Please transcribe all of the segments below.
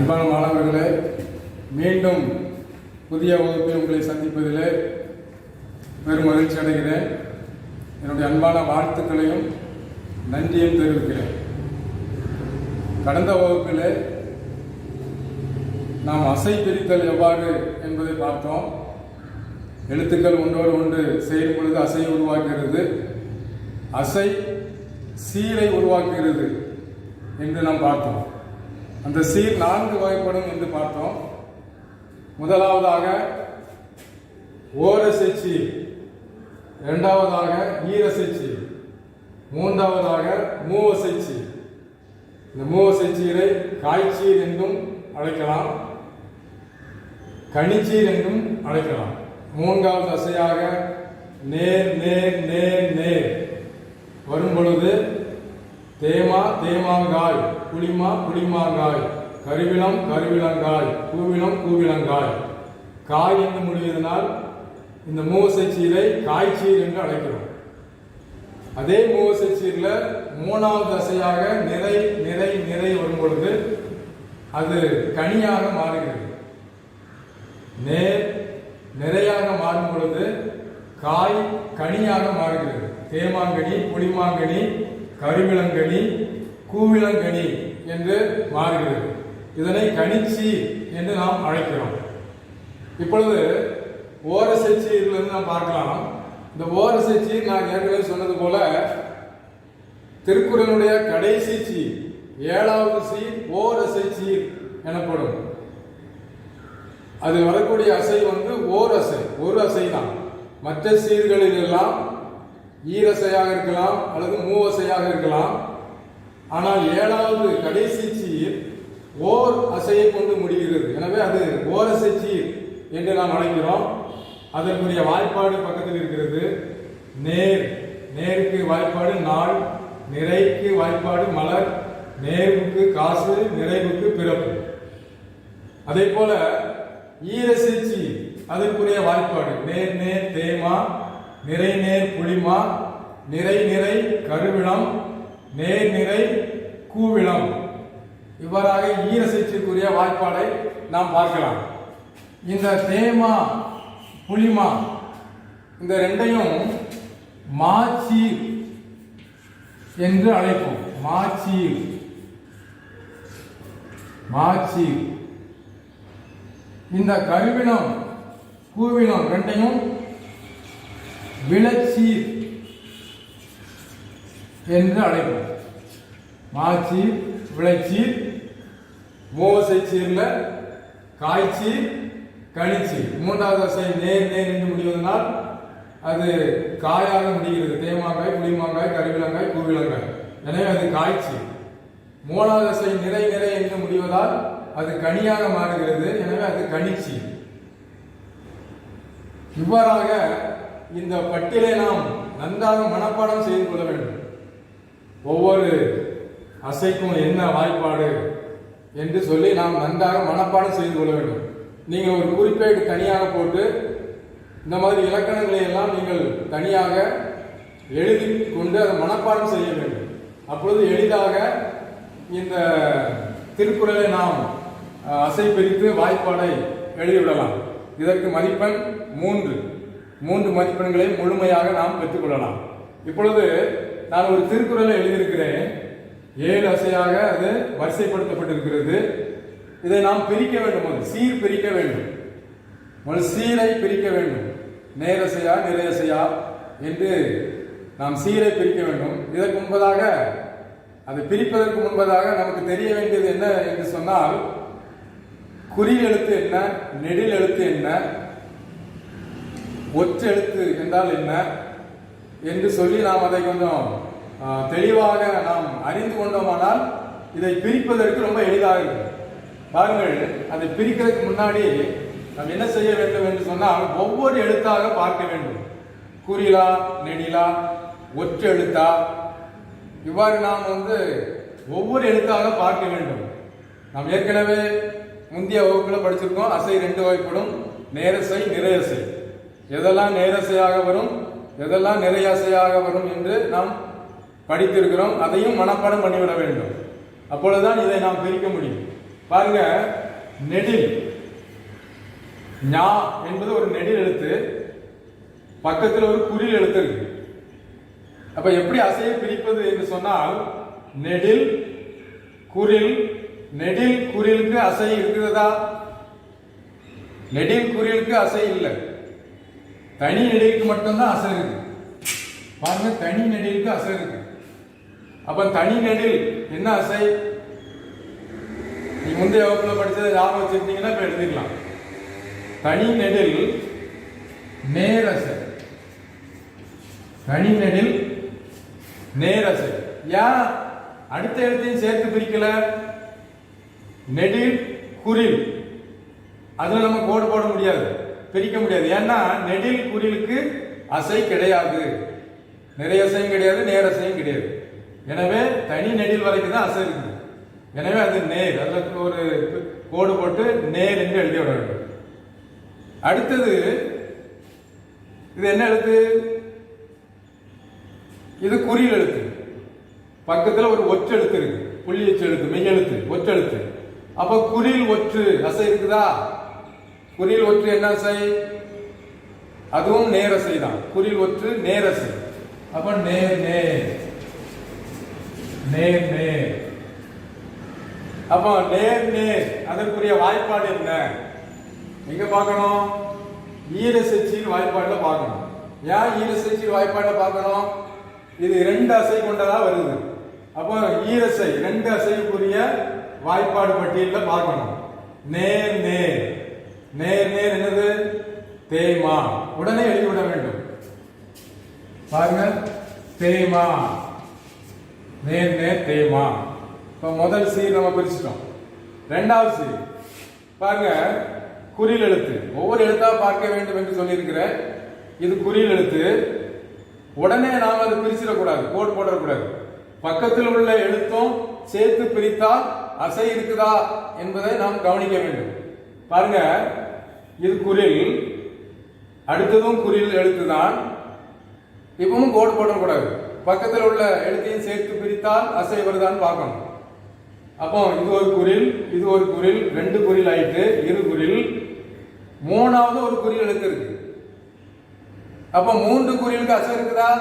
அன்பான மாணவர்களே, மீண்டும் புதிய வகுப்பில் உங்களை சந்திப்பதிலே பெரும் மகிழ்ச்சி அடைகிறேன். என்னுடைய அன்பான வாழ்த்துக்களையும் நன்றியும் தெரிவிக்கிறேன். கடந்த வகுப்பிலே நாம் அசை பிரித்தல் எவ்வாறு என்பதை பார்த்தோம். எழுத்துக்கள் ஒன்றோடு ஒன்று சேரும் பொழுது அசையை உருவாக்குகிறது, அசை சீரை உருவாக்குகிறது என்று நாம் பார்த்தோம். அந்த சீர் 4 வகைப்படும் என்று பார்த்தோம். முதலாவதாக ஓரசை சீர், இரண்டாவதாக ஈரசை சீர், மூன்றாவதாக மூவசை சீர். இந்த மூவசை சீரை காய்ச்சீர் என்றும் அழைக்கலாம், கனிச்சீர் என்றும் அழைக்கலாம். மூன்றாவது அசையாக நேர் நேர் நேர் நேர் வரும் பொழுது தேமா தேமாங்காய், புளிமா புளிமாங்காய், கருவிளம் கருவிளங்காய், கூவிளம் கூவிளங்காய். காய் என்று முடிவதனால் இந்த மூவசை சீரை காய்ச்சீர் என்று அழைக்கிறோம். அதே மூவசை சீரில் 3வது அசையாக நிறை நிறை நிறை வரும் பொழுது அது கனியாக மாறுகிறது. நேர் நிறையாக மாறும் பொழுது காய் கனியாக மாறுகிறது. தேமாங்கனி, புளிமாங்கனி, கருவிளங்கனி, கூவிளங்கனி என்று மாறுகிறது. இதனை கனிச்சி என்று நாம் அழைக்கிறோம். இப்பொழுது ஓரசை சீரிலிருந்து நாம் பார்க்கலாம். இந்த ஓரசை சீர் நான் ஏற்கனவே சொன்னது போல திருக்குறளுடைய கடைசி சீர், 7வது சீர் ஓரசை சீர் எனப்படும். அது வரக்கூடிய அசை ஓர் அசை, ஒரு அசை தான். மற்ற சீர்களில் எல்லாம் ஈரசையாக இருக்கலாம் அல்லது மூவசையாக இருக்கலாம். ஆனால் 7வது கடைசி சீர் ஓர் அசையை கொண்டு முடிகிறது. எனவே அது ஓரசை சீர் என்று நாம் அழைக்கிறோம். அதற்குரிய வாய்ப்பாடு பக்கத்தில் இருக்கிறது. நேர், நேருக்கு வாய்ப்பாடு நாள், நிறைக்கு வாய்ப்பாடு மலர், நேர்வுக்கு காசு, நிறைவுக்கு பிறப்பு. அதே போல ஈரசை சீர், அதற்குரிய வாய்ப்பாடு நேர் நேர் தேமா, நிறை நேர் புளிமா, நிறை நிறை கருவிளம், நேர் நிறை கூவிளம். இவ்வாறாக ஈரசைக்குரிய வாய்ப்பாடை நாம் பார்க்கலாம். இந்த தேமா புளிமா இந்த ரெண்டையும் மாச்சீர் என்று அழைப்போம். மாச்சீர், மாச்சீர். இந்த கருவிளம் கூவிளம் ரெண்டையும் விளச்சீர் என்று அழைப்போம். மாச்சீர், விளைச்சீர். மூவசை சீர்ல காய்ச்சீர், கனிச்சீர். 3வது அசை நேர் நேர் என்று முடிவதனால் அது காயாக முடிகிறது. தேமாங்காய், புளிமாங்காய், கருவிளங்காய், கூவிளங்காய். எனவே அது காய்ச்சீர். 3வது அசை நிறை நிறை என்று முடிவதால் அது கனியாக மாறுகிறது. எனவே அது கனிச்சீர். இவ்வாறாக இந்த பட்டியலை நாம் நன்றாக மனப்பாடம் செய்து கொள்ள வேண்டும். ஒவ்வொரு அசைக்கும் என்ன வாய்ப்பாடு என்று சொல்லி நாம் நன்றாக மனப்பாடம் செய்து கொள்ள வேண்டும். நீங்கள் ஒரு குறிப்பேடு தனியாக போட்டு இந்த மாதிரி இலக்கணங்களை எல்லாம் நீங்கள் தனியாக எழுதி கொண்டு அதை மனப்பாடம் செய்ய வேண்டும். அப்பொழுது எளிதாக இந்த திருக்குறளை நாம் அசை பிரித்து வாய்ப்பாடை எழுதிவிடலாம். இதற்கு மதிப்பெண் 3 மதிப்பெண்களை முழுமையாக நாம் பெற்றுக்கொள்ளலாம். இப்பொழுது நான் ஒரு திருக்குறளை எழுதியிருக்கிறேன். 7 அசையாக அது வரிசைப்படுத்தப்பட்டிருக்கிறது. இதை நாம் பிரிக்க வேண்டும். சீர் பிரிக்க வேண்டும். ஒரு சீரை பிரிக்க வேண்டும். நேரசையா நிறையசையா என்று நாம் சீரை பிரிக்க வேண்டும். இதற்கு முன்பதாக, அதை பிரிப்பதற்கு முன்பதாக நமக்கு தெரிய வேண்டியது என்ன என்று சொன்னால், குறில் எழுத்து என்ன, நெடில் எழுத்து என்ன, ஒற்றெழுத்து என்றால் என்ன என்று சொல்லி நாம் அதை கொஞ்சம் தெளிவாக நாம் அறிந்து கொண்டோமானால் இதை பிரிப்பதற்கு ரொம்ப எளிதாக இருக்கும். பாருங்கள், அதை பிரிக்கிறதுக்கு முன்னாடி நாம் என்ன செய்ய வேண்டும் என்று சொன்னால், ஒவ்வொரு எழுத்தாக பார்க்க வேண்டும். குறிலா, நெடிலா, ஒற்றெழுத்தா, இவ்வாறு நாம் ஒவ்வொரு எழுத்தாக பார்க்க வேண்டும். நாம் ஏற்கனவே முந்தைய வகுப்புல படிச்சிருக்கோம். அசை 2 வகைப்படும், நேரசை நிறையசை. எதெல்லாம் நேரசையாக வரும், எதெல்லாம் நிறையசையாக வரும் என்று நாம் படித்திருக்கிறோம். அதையும் மனப்பாடம் பண்ணிவிட வேண்டும். அப்பொழுதுதான் இதை நாம் பிரிக்க முடியும். பாருங்க, நெடில் ஞா என்பது ஒரு நெடில் எழுத்து, பக்கத்தில் ஒரு குறில் எழுத்து இருக்கு. அப்ப எப்படி அசையை பிரிப்பது என்று சொன்னால், நெடில் குறில், நெடில் குறிலுக்கு அசை இருக்கிறதா? நெடில் குறிலுக்கு அசை இல்லை, தனி நெடிலுக்கு மட்டும்தான் அசை இருக்கு. பாருங்க, தனி நெடிலுக்கு அசை இருக்கு. அப்ப தனி நெடில் என்ன அசை? நீ முந்தைய வகுப்புல படிச்சதை ஞாபகம் வச்சிருந்தீங்கன்னா இப்ப எழுதிக்கலாம். தனி நெடில் நேரசை, தனி நெடில் நேரசை. ஏன் அடுத்த எழுத்தையும் சேர்த்து பிரிக்கல? நெடில் குறில், அதுல நம்ம கோடு போட முடியாது, பிரிக்க முடியாது. ஏன்னா நெடில் குறிலுக்கு அசை கிடையாது, நிறையசையும் கிடையாது, நேரசையும் கிடையாது. எனவே தனி நெடில் வரைக்கும் தான் அசை இருக்குது. எனவே அது நேர், அதுக்கு ஒரு கோடு போட்டு நேர் என்று எழுதி விட வேண்டும். அடுத்தது இது என்ன எழுத்து? இது குறில் எழுத்து, பக்கத்தில் ஒரு ஒற்றெழுத்து இருக்கு, புள்ளி எழுத்து, மெய் எழுத்து, ஒற்றெழுத்து. அப்ப குறில் ஒற்று அசை இருக்குதா? குறில் ஒற்று என்ன அசை? அதுவும் நேரசை தான். குறில் ஒற்று நேரசை. அப்ப நேர் நேர், நேர் நேர். அப்ப நேர் நேர் அதற்குரிய வாய்ப்பாடு என்ன? எங்க பார்க்கணும்? ஈரசெச்சில் வாய்ப்பாடுல பார்க்கணும். ஏன் ஈரசெச்சில் வாய்ப்பாடுல பார்க்கணும்? இது ரெண்டு அசை கொண்டதா வருது. அப்போ ஈரசை ரெண்டு அசைக்குரிய வாய்ப்பாடு பட்டியலில் பார்க்கணும். நேர் நேர், நேர் நேர் என்னது? தேமா. உடனே எழுதிவிட வேண்டும். பாருங்க, தேமா, நேர் நேர் தேமா. இப்ப முதல் சீர் நம்ம பிரிச்சிட்டோம். இரண்டாவது சீர் பாருங்க, குறில் எழுத்து. ஒவ்வொரு எழுத்தா பார்க்க வேண்டும் என்று சொல்லியிருக்கிற இது குறில் எழுத்து. உடனே நாம் அதை பிரிச்சிடக்கூடாது, கோடு போடக்கூடாது. பக்கத்தில் உள்ள எழுத்தும் சேர்த்து பிரித்தால் அசை இருக்குதா என்பதை நாம் கவனிக்க வேண்டும். பாருங்க, இது குறில், அடுத்ததும் குறில் எழுத்துதான். இப்பவும் கோடு போடக்கூடாது, பக்கத்தில் உள்ள எழுத்தையும் சேர்த்து பிரித்தால் அசை வருதான்னு பார்க்கணும். அப்போ இது ஒரு குறில், இது ஒரு குறில், ரெண்டு குறில் ஆயிட்டு இரு குறில். மூணாவது ஒரு குறில் எழுத்து இருக்கு. அப்ப மூன்று குறிலுக்கு அசை இருக்குதா?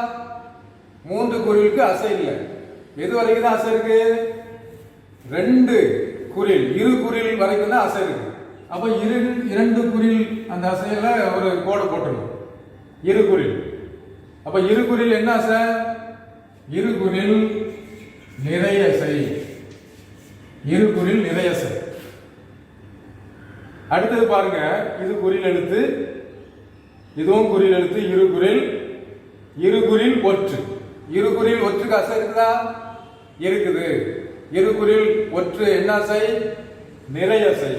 மூன்று குறிலுக்கு அசை இல்லை. எது வரைக்கும் தான் அசை இருக்கு? ரெண்டு குறில், இரு குறில் வரைக்கும் தான் அசை இருக்கு. அப்ப இரண்டு குறில் அந்த அசையில ஒரு கோடு போட்டுரும். இரு குறில். அப்ப இரு குறில் என்ன அசை? இரு குறில் நிறையசை, இரு குறில் நிறையசை. அடுத்தது பாருங்க, இது குறில் எழுத்து, இதுவும் குறில் எழுத்து. இரு குறில், இரு குறில் ஒற்று. இரு குறில் ஒற்றுக்கு அசை இருக்குதா? இருக்குது. இரு குறில் ஒற்று என்ன அசை? நிறையசை,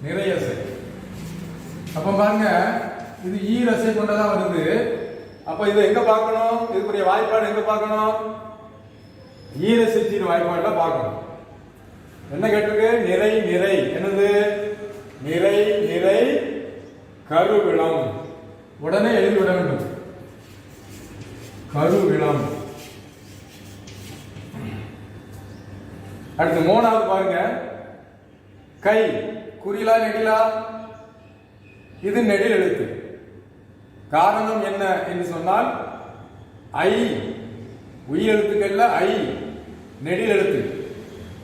நிறையசை. அப்ப பாருங்க, இது ஈரசை கொண்டதா வருது. அப்ப இதை எங்க பார்க்கணும்? இதுக்குரிய வாய்ப்பாடு எங்க பார்க்கணும்? ஈரசைச்சின் வாய்ப்பாடுல பார்க்கணும். என்ன கேட்டிருக்கு? நிறை நிறை. என்னது? நிறை நிறை கருவிளம். உடனே எழுதிவிட வேண்டும். கருவிளம். அடுத்து மூணாவது பாருங்க, கை. குறிலா நெடிலா? இது நெடில் எழுத்து. காரணம் என்ன என்று சொன்னால், ஐ உயிர் எழுத்துக்கள்ல ஐ நெடில் எழுத்து.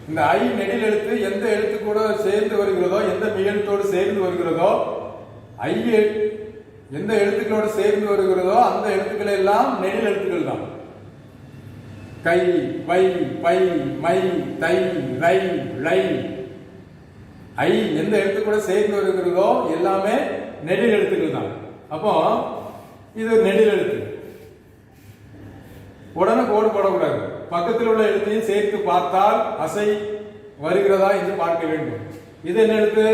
இந்த ஐ நெடில் எழுத்து எந்த எழுத்து கூட சேர்ந்து வருகிறதோ, எந்த மெய்யெழுத்தோடு சேர்ந்து வருகிறதோ, ஐ எந்த எழுத்துக்களோடு சேர்ந்து வருகிறதோ அந்த எழுத்துக்கள் எல்லாம் நெடில் எழுத்துக்கள் தான். கை, வை, பை, மை, தை, ரை, ழை. ஐ எந்த எழுத்து கூட சேர்ந்து வருகிறதோ எல்லாமே நெடில் எழுத்துக்கள் தான். அப்போ இது நெடில் எழுத்து. உடனே கோடு போடக்கூடாது, பக்கத்தில் உள்ள எழுத்தையும் சேர்த்து பார்த்தால் அசை வருகிறதா என்று பார்க்க வேண்டும். இது என்ன எழுத்து?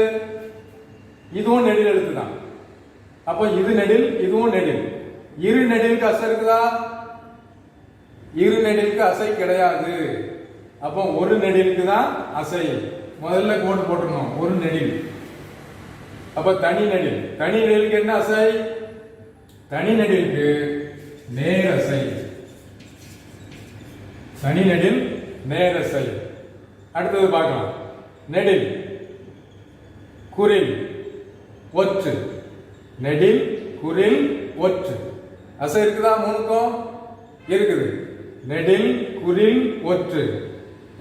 இதுவும் நெடில் எழுத்து தான். அப்போ இது நெடில், இதுவும் நெடில். இரு நெடிலுக்கு அசை இருக்குதா? இரு நெடிலுக்கு அசை கிடையாது. அப்போ ஒரு நெடிலுக்கு தான் அசை. முதல்ல கோடு போட்டுருணும், ஒரு நெடில். அப்ப தனி நெடில். தனி நெடிலுக்கு என்ன அசை? தனி நெடிலுக்கு நேரசை. தனி நெடில் நேரசை. அடுத்தது பார்க்கலாம். நெடில் குரில் ஒற்று. நெடில் குரில் ஒற்று. அசை இருக்குதா? மூணுக்கும் இருக்குது. நெடில் குரில் ஒற்று.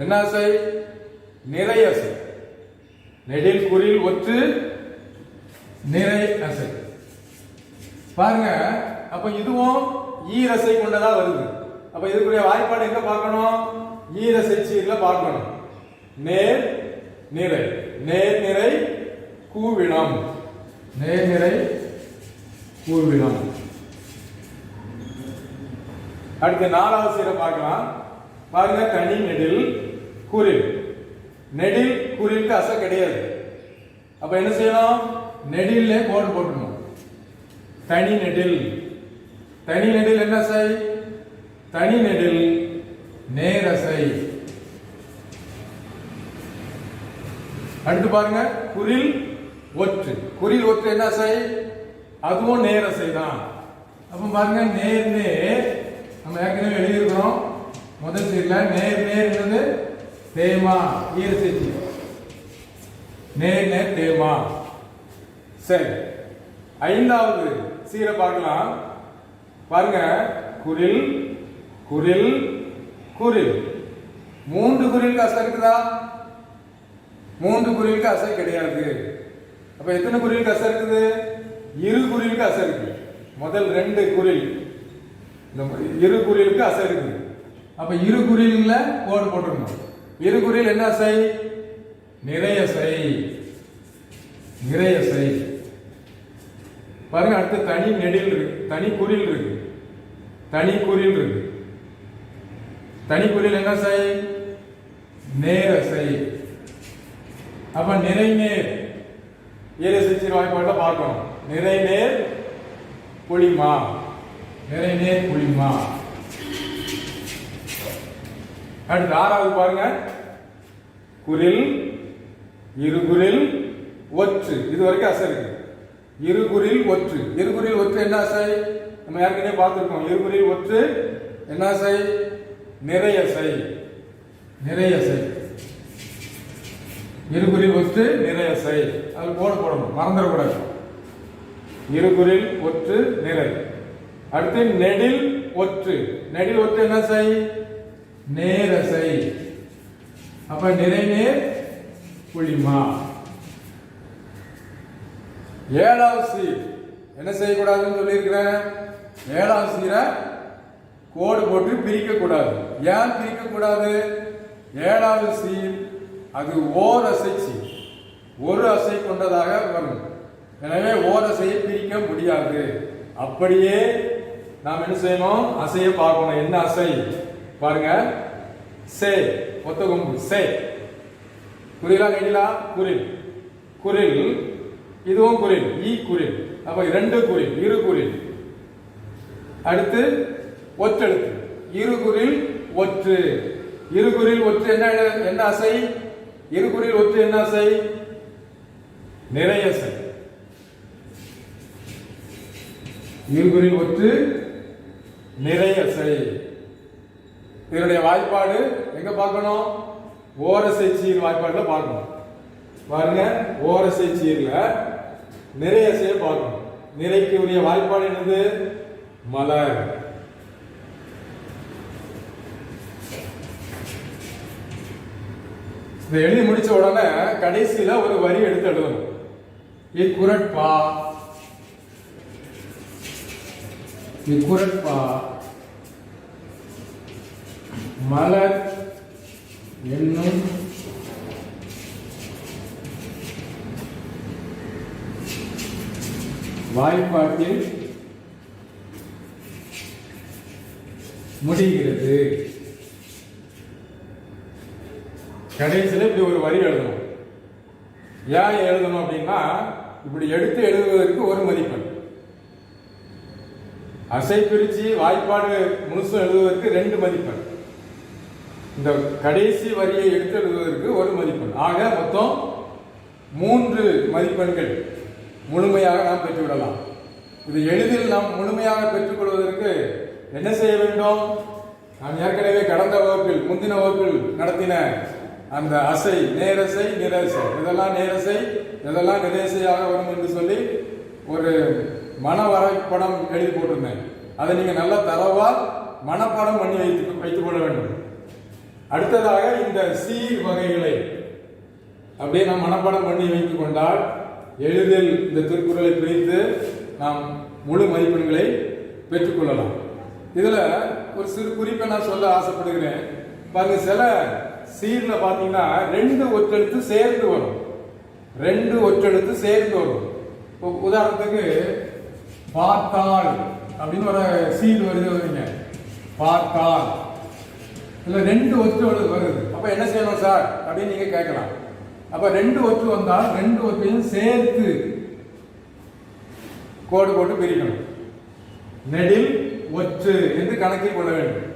என்ன அசை? நிறை அசை. நெடில் குரில் ஒற்று நிறை அசை. பாருங்க, அப்ப இதுவும் ஈரசை கொண்டதா வருது. அப்ப இதுக்குரிய வாய்ப்பாடு எங்க பார்க்கணும்? ஈரசை சீர்ல பார்க்கணும். நேர் நிறை. நேர் நிறை கூவினம். நேர் நிறை கூவினம். அடுத்து நாலாவது சீரை பார்க்கலாம். பாருங்க, தனி நெடில் குரில். நெடில் குரிலுக்கு அசை கிடையாது. அப்ப என்ன செய்யணும்? நெடில்ல கோடு போட்டுணும். தனி நெடில். தனி நெடில் என்ன அசை? தனி நெடில் நேரசை. அடுத்து பாருங்க, குரில் ஒற்று. குரில் ஒற்று என்ன அசை? அதுவும் நேரசை தான். அப்ப பாருங்க, நேர் நேர் நம்ம ஏற்கனவே எழுதியிருக்கிறோம் முதல் சீர்ல. நேர் நேர் தேமா ஈரசை. நேர் நேர் தேமா. சரி, ஐந்தாவது சீரை பார்க்கலாம். பாருங்க, குரில் குரில் குரில். மூன்று குரிலுக்கு அசை இருக்குதா? மூன்று குரிலுக்கு அசை கிடையாது. அப்ப எத்தனை குரிலுக்கு அசை இருக்குது? இரு குரிலுக்கு அசை இருக்கு. முதல் ரெண்டு குரில், இரு குரிலுக்கு அசை இருக்குது. அப்ப இரு குரில்ல கோடு போட்டுருணும். இரு குரில் என்ன அசை? நிறையசை. நிறையசை. பாருங்க, அடுத்து தனி நெடில் இருக்கு, தனி குரில் இருக்கு, தனி குரில் இருக்கு. தனி குரில் என்ன அசை? நேரசை. அப்ப நிறை நேர் ஈரசை சீர் வாய்ப்பாடுல பார்க்கணும். நிறை நேர் புளிமா. நிறை நேர் புளிமா. அடுத்து ஆறாவது பாருங்க, குரில் இருகுரில் ஒற்று. இது வரைக்கும் அசை இருக்கு. இருகுரில் ஒற்று. இருகுரில் ஒற்று என்ன அசை? நம்ம ஏற்கனவே பார்த்திருக்கோம். இருகுரில் ஒற்று என்ன அசை? நிறையசை. நிறையசை. இருகுரில் ஒற்று நிறையசை. அது போட போடணும், மறந்துடக்கூடாது. இருகுரில் ஒற்று நிறை. அடுத்து நெடில் ஒற்று. நெடில் ஒற்று என்ன அசை? நேரசை. அப்ப நிறை நேர் புளிமா. ஏழாவது சீர் என்ன செய்யக்கூடாதுன்னு சொல்லியிருக்கிறேன். ஏழாவது சீரை கோடு போட்டு பிரிக்க கூடாது. ஏன் பிரிக்க கூடாது? ஏழாவது சீர் அது ஓர் அசை சீர். ஒரு அசை கொண்டதாக வரும். எனவே ஓர் அசையை பிரிக்க முடியாது. அப்படியே நாம் என்ன செய்யணும்? அசையை பார்க்கணும். என்ன அசை? பாருங்க, சே ஒத்த கொம்பு சே. குரிலா நெடிலா? குரில். குரில். இதுவும் குரில், ஈ குரில். அப்ப இரண்டு குரில், இரு குரில். அடுத்து ஒற்றெழுத்து. இருகுரில் ஒற்று. இருகுரில் ஒற்று என்ன அசை? இருகுரில் ஒற்று என்ன அசை? நிறையசை. இருகுரில் ஒற்று நிறையசை. இதனுடைய வாய்ப்பாடு எங்க பார்க்கணும்? ஓரசை சீர் வாய்ப்பாடுல பார்க்கணும். பாருங்க, ஓரசை சீர்ல நிறையசையை பார்க்கணும். நிறைக்கு உரிய வாய்ப்பாடு என்னது? மலர். இதை எழுதி முடிச்ச உடனே கடைசியில ஒரு வரி எடுத்து எழுதணும். இக்குரட்பா இக்குரட்பா மலர் என்னும் வாய்ப்பாட்டில் முடிகிறது. கடைசியில் இப்படி ஒரு வரி எழுதணும். ஏன் எழுதணும் அப்படின்னா, இப்படி எடுத்து எழுதுவதற்கு ஒரு மதிப்பெண். அசை பிரிச்சு வாய்ப்பாடு முழுசும் எழுதுவதற்கு 2 மதிப்பெண். இந்த கடைசி வரியை எடுத்து எழுதுவதற்கு ஒரு மதிப்பெண். ஆக மொத்தம் 3 மதிப்பெண்கள் முழுமையாக நாம் பெற்றுவிடலாம். இது எளிதில் நாம் முழுமையாக பெற்றுக்கொள்வதற்கு என்ன செய்ய வேண்டும்? நான் ஏற்கனவே கடந்த வகுப்பில், முந்தின வகுப்பில் நடத்தின அந்த அசை நேரசை நிரசை இதெல்லாம் நேரசை இதெல்லாம் நிரசையாக வரும் என்று சொல்லி ஒரு மன வரைபடம் எழுதி போட்டிருந்தேன். அதை நீங்க நல்ல தரவா மனப்பாடம் பண்ணி வைத்துக் கொள்ள வேண்டும். அடுத்ததாக இந்த சீர் வகைகளை அப்படியே நாம் மனப்பாடம் பண்ணி வைத்துக் கொண்டால் எளிதில் இந்த திருக்குறளை பிரித்து நாம் முழு மதிப்பெண்களை பெற்றுக்கொள்ளலாம். இதுல ஒரு சிறு குறிப்பை நான் சொல்ல ஆசைப்படுகிறேன். பாருங்க, சில சீர்ல பாத்தீங்கன்னா 2 ஒற்றெழுத்து சேர்ந்து வரும். 2 ஒற்றெழுத்து சேர்ந்து வரும். உதாரணத்துக்கு பார்த்தால் அப்படின்னு ஒரு சீர் வருதுங்க. பார்த்தால் இல்ல 2 ஒற்று வருது. அப்ப என்ன செய்யணும் சார் அப்படின்னு நீங்க கேட்கலாம். அப்ப 2 ஒற்று வந்தால் 2 ஒற்றையும் சேர்த்து கோடு போட்டு பிரிக்கணும். நெடில் ஒற்று என்று கணக்கில் கொள்ள வேண்டும்.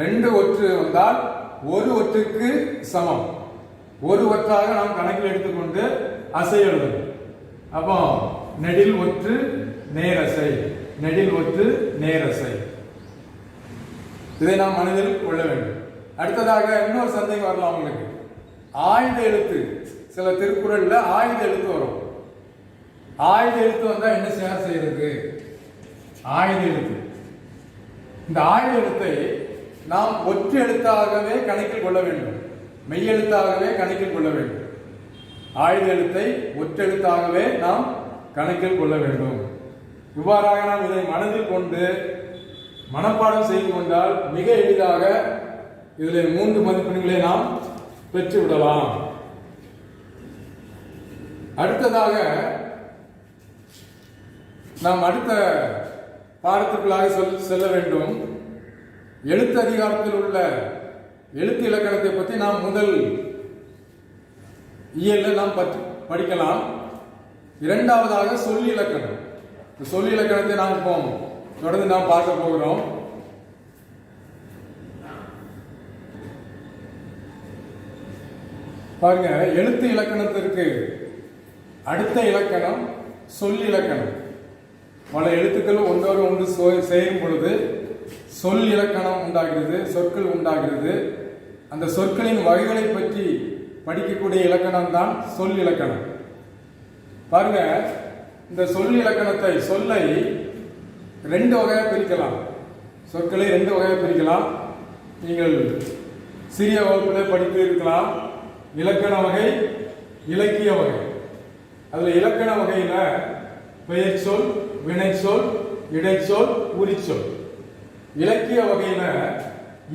2 ஒற்று வந்தால் 1 ஒற்றுக்கு சமம். 1 ஒற்றாக நாம் கணக்கில் எடுத்துக்கொண்டு அசை எழுதணும். அப்போ நெடில் ஒற்று நேரசை, நெடில் ஒற்று நேரசை, இதை நாம் மனதில் கொள்ள வேண்டும். அடுத்ததாக இன்னொரு சந்தேகம் வரலாம் உங்களுக்கு. ஆயுத எழுத்து, சில திருக்குறள்ல ஆயுத எழுத்து வரும். ஆயுத எழுத்து வந்தா என்ன செய்யறது? ஆயுத எழுத்து, இந்த ஆயுத எழுத்தை நாம் ஒற்று எழுத்தாகவே கணக்கில் கொள்ள வேண்டும். மெய் எழுத்தாகவே கணக்கில் கொள்ள வேண்டும். ஆயுத எழுத்தை ஒற்றெழுத்தாகவே நாம் கணக்கில் கொள்ள வேண்டும். இவ்வாறாக நாம் இதை மனதில் கொண்டு மனப்பாடம் செய்து கொண்டால் மிக எளிதாக இதில் 3 மதிப்பெண்களை நாம் பெற்று விடலாம். அடுத்ததாக நாம் அடுத்த பாடத்திற்குள்ளாக செல்ல வேண்டும். எழுத்து அதிகாரத்தில் உள்ள எழுத்து இலக்கணத்தை பற்றி நாம் முதல் இயல்ல நாம் படிக்கலாம். இரண்டாவதாக சொல் இலக்கணம். சொல் இலக்கணத்தை நாம் இப்போ தொடர்ந்து நாம் பார்க்க போகிறோம். பாருங்க, எழுத்து இலக்கணத்திற்கு அடுத்த இலக்கணம் சொல் இலக்கணம். பல எழுத்துக்கள் ஒன்றோடு ஒன்று சேரும் பொழுது சொல் இலக்கணம் உண்டாகிறது, சொற்கள் உண்டாகிறது. அந்த சொற்களின் வகைகளை பற்றி படிக்கக்கூடிய இலக்கணம் தான் சொல் இலக்கணம். பாருங்க, இந்த சொல் இலக்கணத்தை சொல்லை 2 வகையாக பிரிக்கலாம். சொற்களை 2 வகையாக பிரிக்கலாம். நீங்கள் சிறிய வகுப்பில் படித்து இருக்கலாம். இலக்கண வகை, இலக்கிய வகை. அதுல இலக்கண வகையில பெயர் சொல், வினை சொல், இடைச்சொல், உரிச்சொல். இலக்கிய வகையில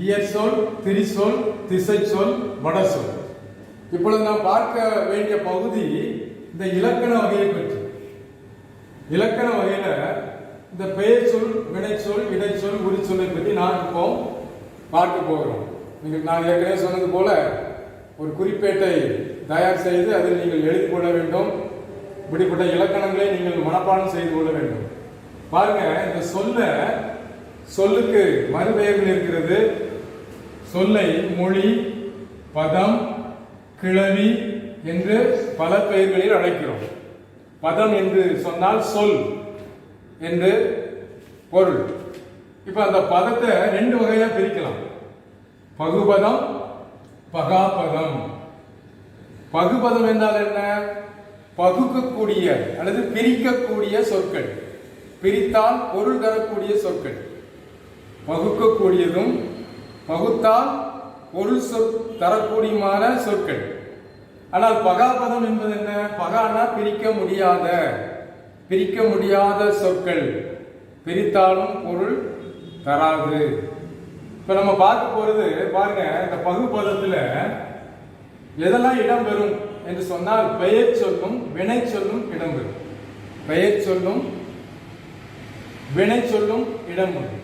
இயற்சொல், திரிசொல், திசைச்சொல், வடசொல். இப்பொழுது நாம் பார்க்க வேண்டிய பகுதி இந்த இலக்கண வகையை பற்றி. இலக்கண வகையில இந்த பெயர் சொல், வினைச்சொல், இடைச்சொல், உரிச்சொல்லை பற்றி நான் இப்போ பார்க்க போகிறோம். நான் ஏற்கனவே சொன்னது போல ஒரு குறிப்பேட்டை தயார் செய்து அதில் நீங்கள் எழுதி கொள்ள வேண்டும். இப்படிப்பட்ட இலக்கணங்களை நீங்கள் மனப்பாடம் செய்து கொள்ள வேண்டும். பாருங்க, இந்த சொல்லுக்கு மறுபெயர்கள் இருக்கிறது. சொல்லை மொழி, பதம், கிளவி என்று பல பெயர்களில் அழைக்கிறோம். பதம் என்று சொன்னால் சொல் என்று பொருள். இப்ப அந்த பதத்தை 2 வகையா பிரிக்கலாம். பகுபதம், பகாபதம். பகுபதம் என்றால் என்ன? பகுக்கக்கூடிய அல்லது பிரிக்கக்கூடிய சொற்கள், பிரித்தால் பொருள் தரக்கூடிய சொற்கள். பகுக்கக்கூடியதும் பகுத்தால் பொருள் தரக்கூடியமான சொற்கள். ஆனால் பகாபதம் என்பது என்ன? பகானா பிரிக்க முடியாத சொற்கள், பிரித்தாலும் பொருள் தராது. இப்ப நம்ம பார்க்க போறது பாருங்க, இந்த பகுபதத்துல எதெல்லாம் இடம்பெறும் என்று சொன்னால் பெயர் சொல்லும், வினை சொல்லும் இடம்பெறும். பெயர் சொல்லும், வினை சொல்லும் இடம்பெறும்.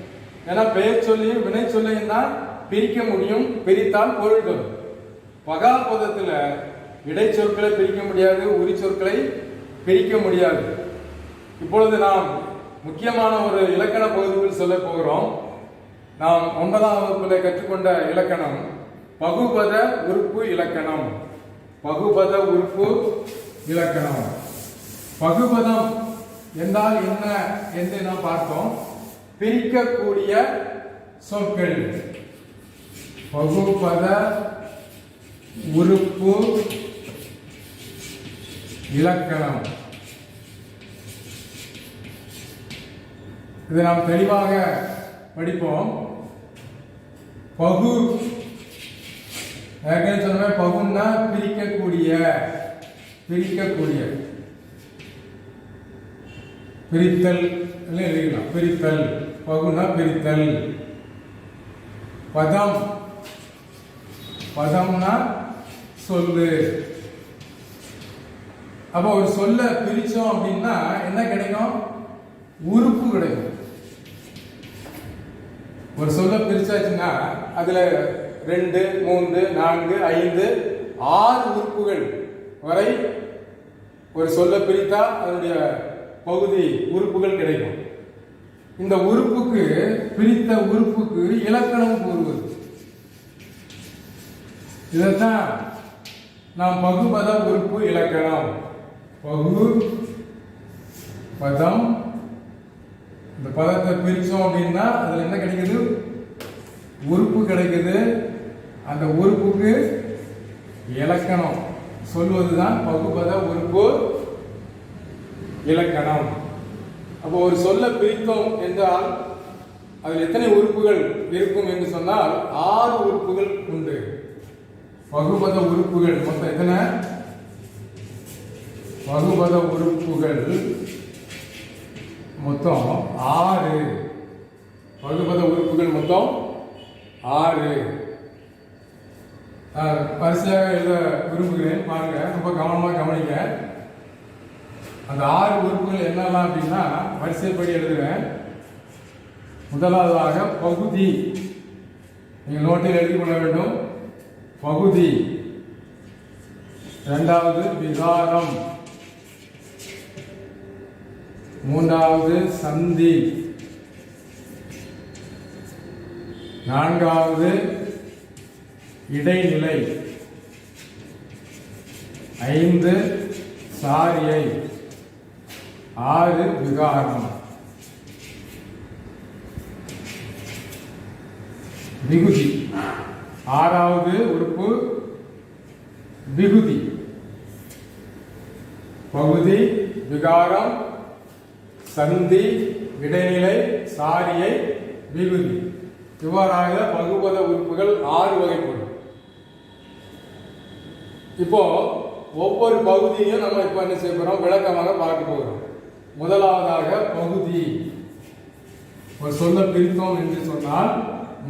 ஏன்னா பெயர் சொல்லியும் வினை சொல்லியும் தான் பிரிக்க முடியும், பிரித்தால் பொருள் தரும். பகாபதத்துல இடைச்சொற்களை பிரிக்க முடியாது, உரி சொற்களை பிரிக்க முடியாது. இப்பொழுது நாம் முக்கியமான ஒரு இலக்கண பகுதியில் சொல்ல போகிறோம். நாம் 9ஆம் வகுப்பில் கற்றுக்கொண்ட இலக்கணம் பகுபத உறுப்பு இலக்கணம். பகுபத உறுப்பு இலக்கணம். பகுபதம் என்றால் என்ன என்று நாம் பார்த்தோம். பிரிக்கக்கூடிய சொற்கள். பகுபத உறுப்பு இலக்கணம். இதை நாம் தெளிவாக படிப்போம். பகு சொன்ன பகுன்னா பிரிக்கக்கூடிய பிரித்தல் எழுதிக்கலாம். பிரித்தல் பகுனா பிரித்தல். பதம்னா சொல்லு. அப்ப ஒரு சொல்ல பிரிச்சோம் அப்படின்னா என்ன கிடைக்கும்? உறுப்பு கிடைக்கும். ஒரு சொல்ல பிரிச்சாச்சுன்னா அதுல 2, 3, 4, 5, 6 உறுப்புகள் வரை ஒரு சொல்ல பிரித்தா அதனுடைய பகுதி உறுப்புகள் கிடைக்கும். இந்த உறுப்புக்கு பிரித்த உறுப்புக்கு இலக்கணம் கூறுவது. இதைத்தான் நாம் பகுபத உறுப்பு இலக்கணம். பகு பதம். இந்த பதத்தை பிரிச்சோம் அப்படின்னா அதுல என்ன கிடைக்குது? உறுப்பு கிடைக்குது. அந்த உறுப்புக்கு இலக்கணம் சொல்வதுதான் பகுபத உறுப்பு இலக்கணம். அப்போ ஒரு சொல்ல பிரித்தோம் என்றால் அதில் எத்தனை உறுப்புகள் இருக்கும் என்று சொன்னால் 6 உறுப்புகள் உண்டு. பகுபத உறுப்புகள் மொத்தம் எத்தனை? பகுபத உறுப்புகள் மொத்தம் 6. பகுபத உறுப்புகள் மொத்தம் 6. வரிசையாக எழுத விரும்புகிறேன். பாருங்க, ரொம்ப கவனமாக கவனிங்க. அந்த 6 உறுப்புகள் என்னெல்லாம் அப்படின்னா வரிசைப்படி எழுதுறேன். முதலாவதாக பகுதி. நீங்கள் நோட்டில் எழுதி கொள்ள வேண்டும். பகுதி. இரண்டாவது விகாரம். மூன்றாவது சந்தி. நான்காவது இடைநிலை. 5 சாரியை. 6 விகாரம். விகுதி. 6வது உறுப்பு விகுதி. பகுதி, விகாரம், சந்தி, இடைநிலை, சாரியை, விகுதி. இவ்வாறாக பகுபத உறுப்புகள் 6 வகைப்படும். இப்போ ஒவ்வொரு பகுதியையும் நம்ம இப்ப என்ன செய்ய போறோம்? விளக்கமாக பார்க்க போகிறோம். முதலாவதாக பகுதி. ஒரு சொல்ல பிரித்தோம் என்று சொன்னால்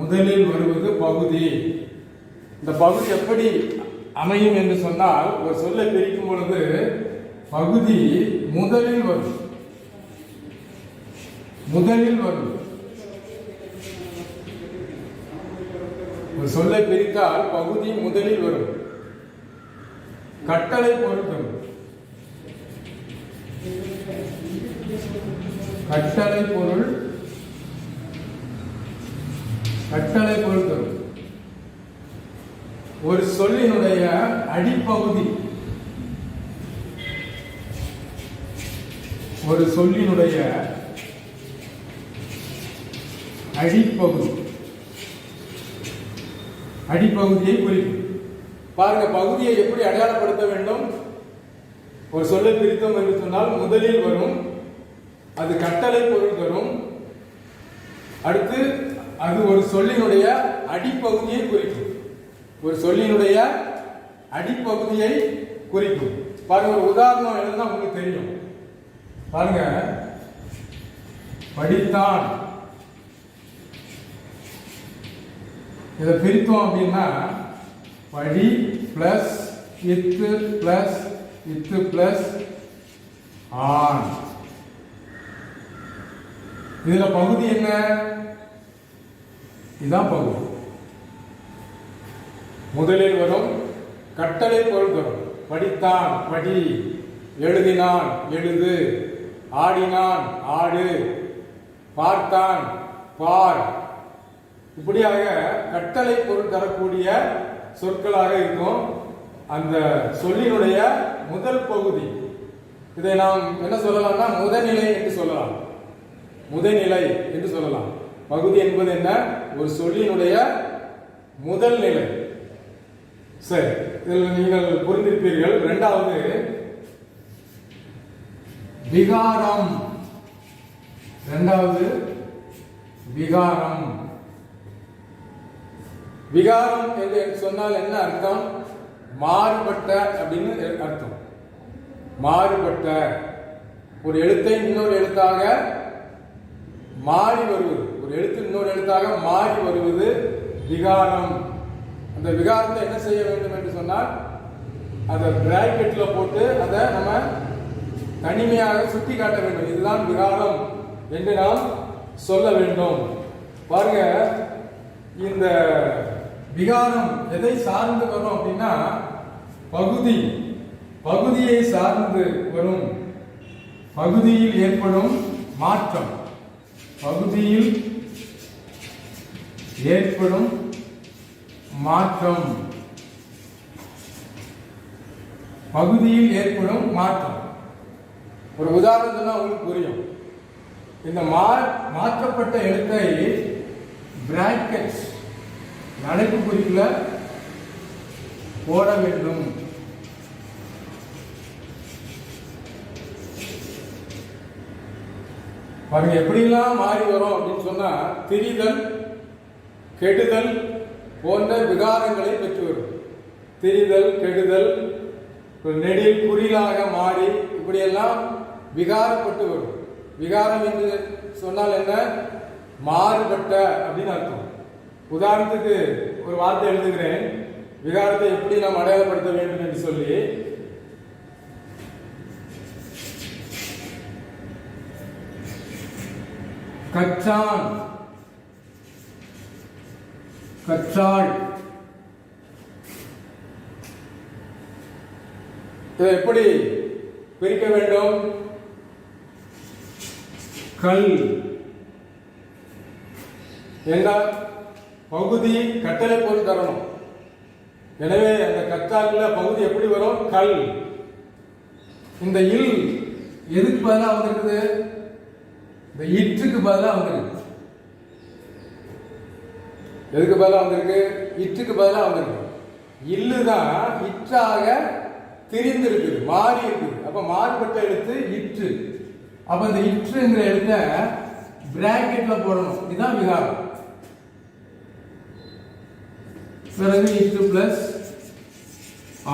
முதலில் வருவது பகுதி. இந்த பகுதி எப்படி அமையும் என்று சொன்னால் ஒரு சொல்லை பிரிக்கும் பொழுது பகுதி முதலில் வரும். ஒரு சொல்லை பிரித்தால் பகுதி முதலில் வரும். கட்டளை பொருள் தரும். கட்டளை பொருள் தரும். ஒரு சொல்லினுடைய அடிப்பகுதி. அடிப்பகுதியை குறிக்கும். பாருங்க, பகுதியை எப்படி அடையாளப்படுத்த வேண்டும்? ஒரு சொல்லை பிரித்தோம் என்று சொன்னால் முதலில் வரும். அது கட்டளை பொருள் தரும். அடுத்து அது ஒரு சொல்லினுடைய அடிப்பகுதியை குறிக்கும். பாருங்க, ஒரு உதாரணம் எழுதுனா உங்களுக்கு தெரியும். பாருங்க, படித்தான். இதை பிரித்தோம் அப்படின்னா படி பிளஸ் இத்து பிளஸ் ஆன். இதுல பகுதி என்ன? இதுதான் பகுதி. முதலில் வரும், கட்டளை பொருள் தரும். படித்தான், படி. எழுதினான், எழுது. ஆடினான், ஆடு. பார்த்தான், பார். இப்படியாக கட்டளை பொருள் தரக்கூடிய சொற்களாக இருக்கும் அந்த சொல்லினுடைய முதல் பகுதி. இதை நாம் என்ன சொல்லலாம்னா முதநிலை என்று சொல்லலாம். பகுதி என்பது என்ன? ஒரு சொல்லினுடைய முதல் நிலை. சரி, இதில் நீங்கள் புரிந்திருப்பீர்கள். இரண்டாவது விகாரம். இரண்டாவது விகாரம். விகாரம் என்று சொன்னால் என்ன அர்த்தம்? மாறுபட்ட அப்படின்னு அர்த்தம். மாறுபட்ட ஒரு எழுத்தை இன்னொரு எழுத்தாக மாறி வருவது, ஒரு எழுத்து இன்னொரு எழுத்தாக மாறி வருவது விகாரம். அந்த விகாரத்தை என்ன செய்ய வேண்டும் என்று சொன்னால் அதை பிராக்கெட்ல போட்டு அதை நம்ம தனிமையாக சுட்டி காட்ட வேண்டும். இதுதான் விகாரம் என்று நாம் சொல்ல வேண்டும். பாருங்க, இந்த விகாரம் எதை சார்ந்து வரும் அப்படின்னா பகுதி, பகுதியை சார்ந்து வரும். பகுதியில் ஏற்படும் மாற்றம், பகுதியில் ஏற்படும் மாற்றம், பகுதியில் ஏற்படும் மாற்றம். ஒரு உதாரணம் சொன்னா உங்களுக்கு புரியும். இந்த மாற்றப்பட்ட எழுத்தை பிராக்கெட் அடைப்புக்குறிக்குள்ள போட வேண்டும். பாருங்க எப்படிலாம் மாறி வரும் அப்படின்னு சொன்னா திரிதல், கெடுதல் போன்ற விகாரங்களை பெற்று வரும். திரிதல், கெடுதல், நெடில் குறிலாக மாறி இப்படியெல்லாம் விகாரப்பட்டு வரும். விகாரம் என்று சொன்னால் என்ன? மாறுபட்ட அப்படின்னு அர்த்தம். உதாரணத்துக்கு ஒரு வார்த்தை எழுதுகிறேன். விகாரத்தை எப்படி நாம் அடையாளப்படுத்த வேண்டும் என்று சொல்லி, கச்சான், கச்சாள். இதை எப்படி பிரிக்க வேண்டும்? கல் என்றால் பகுதி கட்டளை போல் தரணும். எனவே அந்த கற்றால பகுதி எப்படி வரும்? கல். இந்த இல் எதுக்கு பதிலாக வந்திருக்குது? இந்த இற்றுக்கு பதிலாக வந்திருக்கு. எதுக்கு பதிலாக வந்திருக்கு? இற்றுக்கு பதிலாக வந்திருக்கு. இல்லுதான் இற்றாக திரிந்திருக்கு, மாறி இருக்குது. அப்ப மாறுபட்ட எழுத்து இற்று. அப்ப இந்த இற்றுங்கிற எழுத்த பிராக்கெட்ல போடணும். இதுதான் விகாரம். பிறகு இற்று பிளஸ்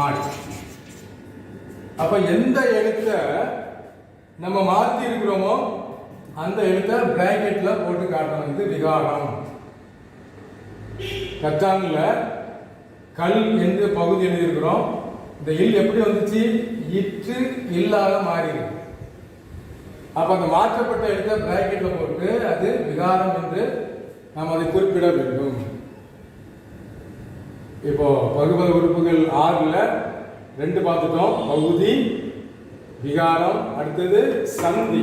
ஆட். அப்ப எந்த எழுத்த நம்ம மாற்றி இருக்கிறோமோ அந்த எழுத்த பிராக்கெட்ல போட்டு காட்டணும். இது விகாரம். கச்சான்ல கல் என்று பகுதி எழுதியிருக்கிறோம். இந்த இல் எப்படி வந்துச்சு? இற்று இல்லாத மாறி இருக்கு. அப்ப அந்த மாற்றப்பட்ட எழுத்த பிராக்கெட்ல போட்டு அது விகாரம் என்று நாம் அதை குறிப்பிட வேண்டும். இப்போ பகுபத உறுப்புகள் 6ல 2 பார்த்துட்டோம். பகுதி, விகாரம், அடுத்தது சந்தி,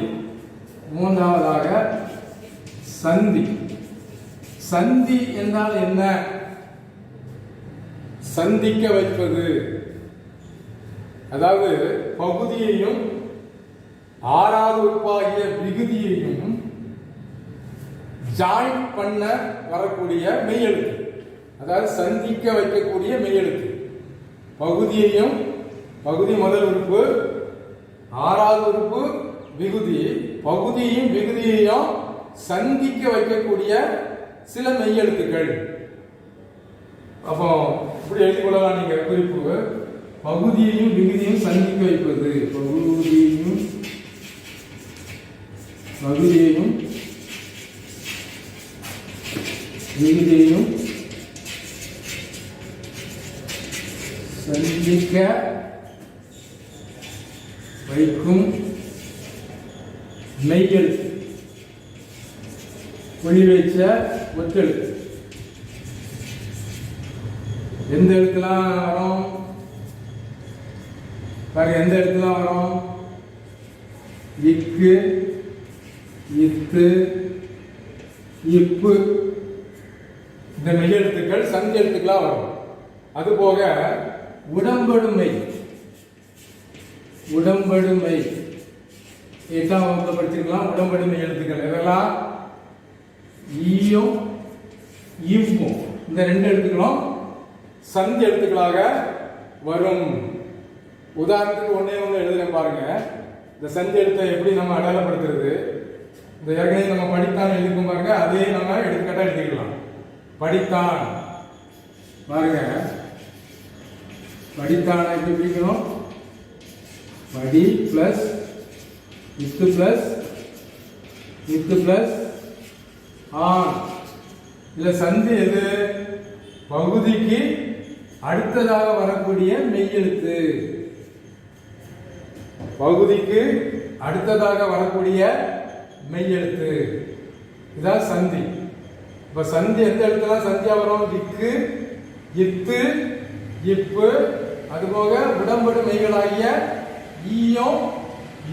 மூன்றாவதாக சந்தி. சந்தி என்றால் என்ன? சந்திக்க வைப்பது. அதாவது பகுதியையும் 6வது உறுப்பாகிய விகுதியையும் ஜாயின் பண்ண வரக்கூடிய மெய்யெழுத்து. அதாவது சந்திக்க வைக்கக்கூடிய மெய்யெழுத்து. பகுதியையும், பகுதி முதல் உறுப்பு, 6வது உறுப்பு விகுதி, பகுதியையும் விகுதியையும் சந்திக்க வைக்கக்கூடிய சில மெய்யெழுத்துக்கள். அப்போ இப்படி எழுதிக் கொள்ளலாம் நீங்க குறிப்பு. பகுதியையும் விகுதியையும் சந்திக்க வைப்பது. பகுதியையும் விகுதியையும் சந்திக்க வைக்கும் மெய்யெழுத்து. ஒளி வைச்ச ஒற்றெழுத்து. எந்த எழுத்துலாம் வரும்? பாருங்க, எந்த எழுத்துலாம் வரும்? இக்கு, இத்து, இப்பு. இந்த மெய்யெழுத்துக்கள் சந்தி எழுத்துக்களா வரும். அதுபோக உடம்படுமை, உடம்படுமை 8ஆம் வகுப்புல படிச்சிருக்கலாம். உடம்படுமை எழுத்துக்கள் இதெல்லாம் ஈயும் இவ்வும், இந்த 2 எழுத்துக்களும் சந்தி எழுத்துக்களாக வரும். உதாரணத்துக்கு ஒன்னே ஒன்று எழுதுறேன் பாருங்க. இந்த சந்தி எழுத்தை எப்படி நம்ம அடையாளப்படுத்துறது? இந்த ஏற்கனவே நம்ம படித்தான் எழுதிக்கும் பாருங்க, அதே நம்ம எடுத்துக்காட்டா எழுதிக்கலாம். படித்தான் பாருங்க, படித்தான் எப்படி பிரிக்கணும்? படி பிளஸ் இத்து பிளஸ் இத்து பிளஸ் ஆன். இதுல சந்தி எது? பகுதிக்கு அடுத்ததாக வரக்கூடிய மெய்யெழுத்து. பகுதிக்கு அடுத்ததாக வரக்கூடிய மெய்யெழுத்து இதான் சந்தி. இப்ப சந்தி எந்த எழுத்துலாம் சந்தியா வரும்? திக்கு, இத்து, இப்பு, அதுபோக உடம்படு மெய்களாகிய ஈயும்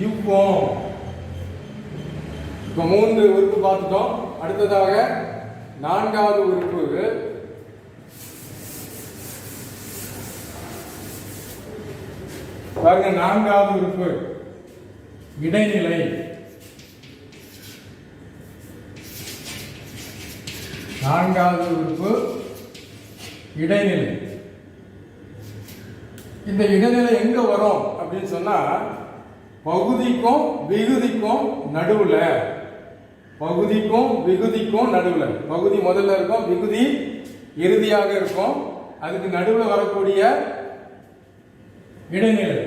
இவ்வும். இப்ப 3 உறுப்பு பார்த்துட்டோம். அடுத்ததாக 4வது உறுப்பு பாருங்க. 4வது உறுப்பு இடைநிலை. நான்காவது உறுப்பு இடைநிலை. இந்த இடைநிலை எங்க வரும் அப்படின்னு சொன்னா, பகுதிக்கும் விகுதிக்கும் நடுவுல. பகுதிக்கும் விகுதிக்கும் நடுவுல. பகுதி முதல்ல இருக்கும், விகுதி இறுதியாக இருக்கும். அதுக்கு நடுவுல வரக்கூடிய இடைநிலை.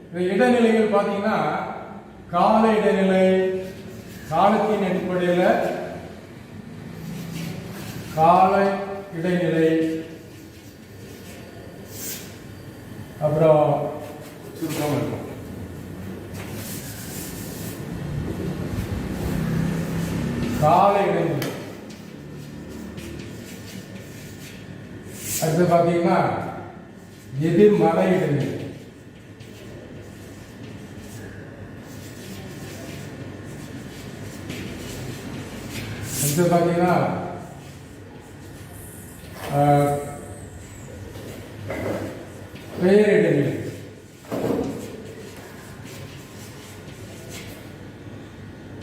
இந்த இடைநிலைகள் பாத்தீங்கன்னா, கால இடைநிலை, காலத்தின் அடிப்படையில் கால இடைநிலை, அப்புறம் சுருக்கம் இருக்கும். கால இடைநிலை. அடுத்து பாத்தீங்கன்னா எதிர்மறை இடைநிலை. அடுத்து பாத்தீங்கன்னா பெயர் இடைநிலை.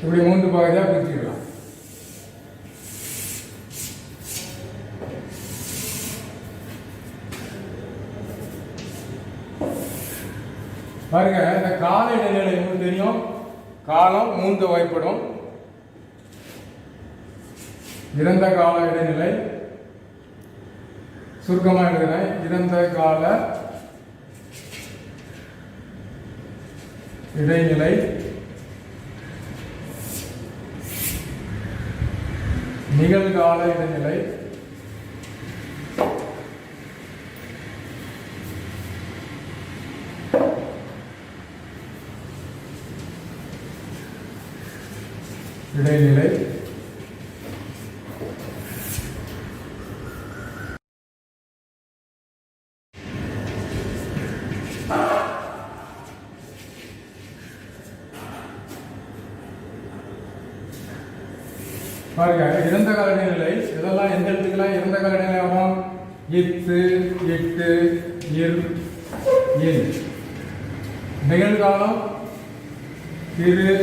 இப்படி 3 பகுதியாக பிரிச்சுக்கலாம். பாருங்க, இந்த கால இடைநிலை உங்களுக்கு தெரியும். காலம் 3 வகைப்படும். இறந்த கால இடைநிலை, சுருக்கமாக எழுதுறேன், இறந்த கால இடைநிலை, நிகழ்கால இடைநிலை, இடைநிலை, பாருங்க. இறந்த கால இடைநிலை இதெல்லாம் எந்த எழுத்துக்கெல்லாம் இறந்த கால இடைநிலை வரும்? இத்து, இட்டு, இர், இன். நிகழ்காலம் திரு,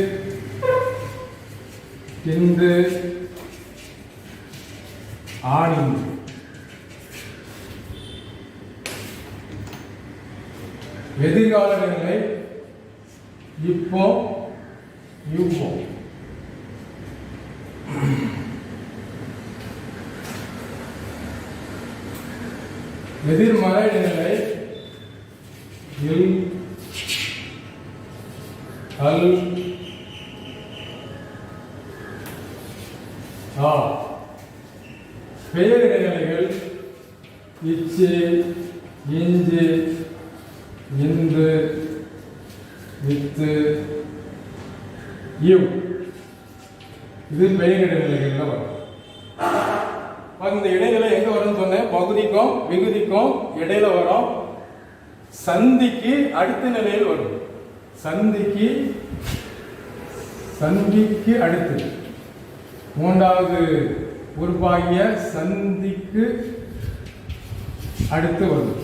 இந்து, ஆணிந்து. எதிர்கால இடைநிலை இப்போ, யுப்போ. எதிர்மறை இடைநிலை இல், அல், ஆ. பெயர் இடைநிலைகள் இச்சு, இஞ்சு, இந்து, வித்து, இவ். இது பெயர் இடைநிலைகள்ல வரும். இந்த இடைநிலை எங்க வரும்னு சொன்னேன்? பகுதிக்கும் விகுதிக்கும் இடையில வரும். சந்திக்கு அடுத்த நிலையில் வரும். சந்திக்கு அடுத்து 3வது உறுப்பாகிய சந்திக்கு அடுத்து வரும்.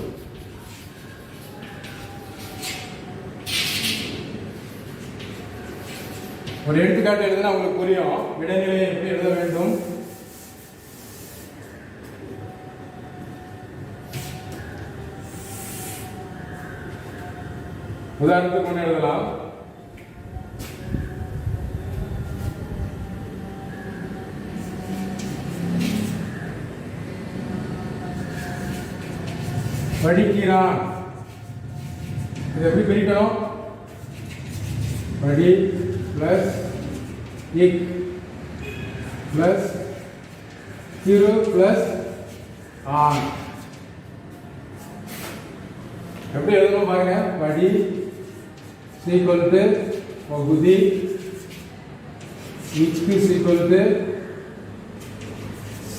ஒரு எடுத்துக்காட்டு எழுதுனா உங்களுக்கு புரியும். இடைநிலையை எப்படி எழுத வேண்டும்? உதாரணத்துக்கு ஒன்று எழுதலாம். படிக்கிறான். இதை எப்படி பிரிக்கணும்? படி பிளஸ் இக் பிளஸ் திரு பிளஸ் ஆன். எப்படி எழுதணும் பாருங்க. படி சீக்வல் டு பகுதி, இக்கு சீக்வல் டு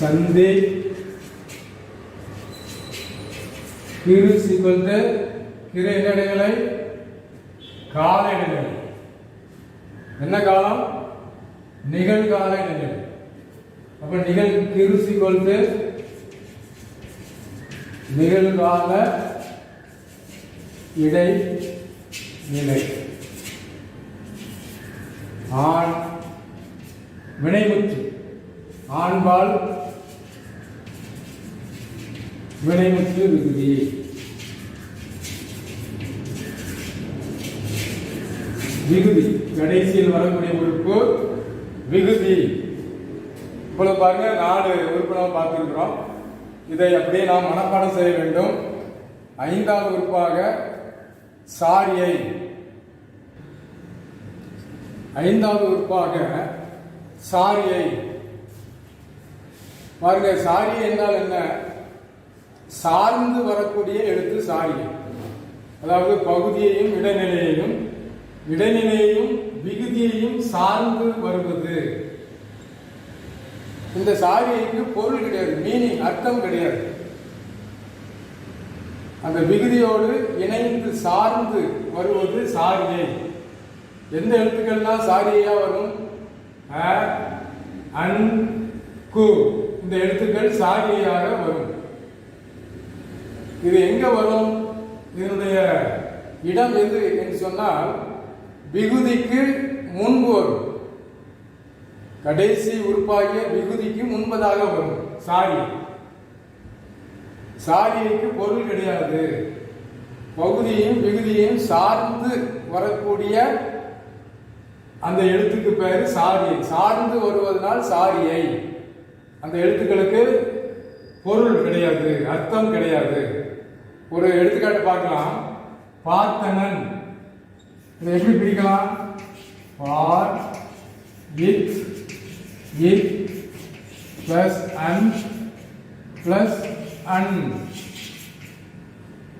சந்தி, கிரு சீக்வல் டு கிரு என்ன இடைநிலை? கால இடைநிலை. என்ன காலம்? நிகழ்கால இடைநிலை. அப்ப கிரு சீக்வல் டு நிகழ்கால இடைநிலை. ஆண் வினைமுற்று, ஆண்பால் வினைமுற்று விகுதி. விகுதி கடைசியில் வரக்கூடிய உறுப்பு விகுதி. இப்பொழுது பாருங்க, 4 உறுப்பு நாம் பார்த்திருக்கிறோம். இதை அப்படியே நாம் மனப்பாடம் செய்ய வேண்டும். 5வது உறுப்பாக சாரியை. 5வது உறுப்பாக சாரியை பாருங்க. சாரி என்றால் என்ன? சார்ந்து வரக்கூடிய எழுத்து சாரியை. அதாவது பகுதியையும் இடைநிலையையும் இடைநிலையையும் விகுதியையும் சார்ந்து வருவது. இந்த சாரியைக்கு பொருள் கிடையாது, மீனிங் அர்த்தம் கிடையாது. அந்த விகுதியோடு இணைந்து சார்ந்து வருவது சாரியை. எந்த எழுத்துக்கள்லாம் சாரியா வரும்? அ, அன், கு. இந்த எழுத்துக்கள் சாரியாக வரும். இது எங்க வரும்? இதனுடைய இடம் எது என்று சொன்னால் விகுதிக்கு முன்பு வரும். கடைசி உறுப்பாகிய விகுதிக்கு முன்பதாக வரும் சாரி. சாரிக்கு பொருள் கிடையாது. பகுதியையும் விகுதியையும் சார்ந்து வரக்கூடிய அந்த எழுத்துக்கு பெயர் சாரியை. சார்ந்து வருவதனால் சாரியை. அந்த எழுத்துக்களுக்கு பொருள் கிடையாது, அர்த்தம் கிடையாது. ஒரு எடுத்துக்காட்டு பார்க்கலாம். பார்த்தனன். இதை எப்படி பிரிக்கலாம்? Par with it plus an plus an.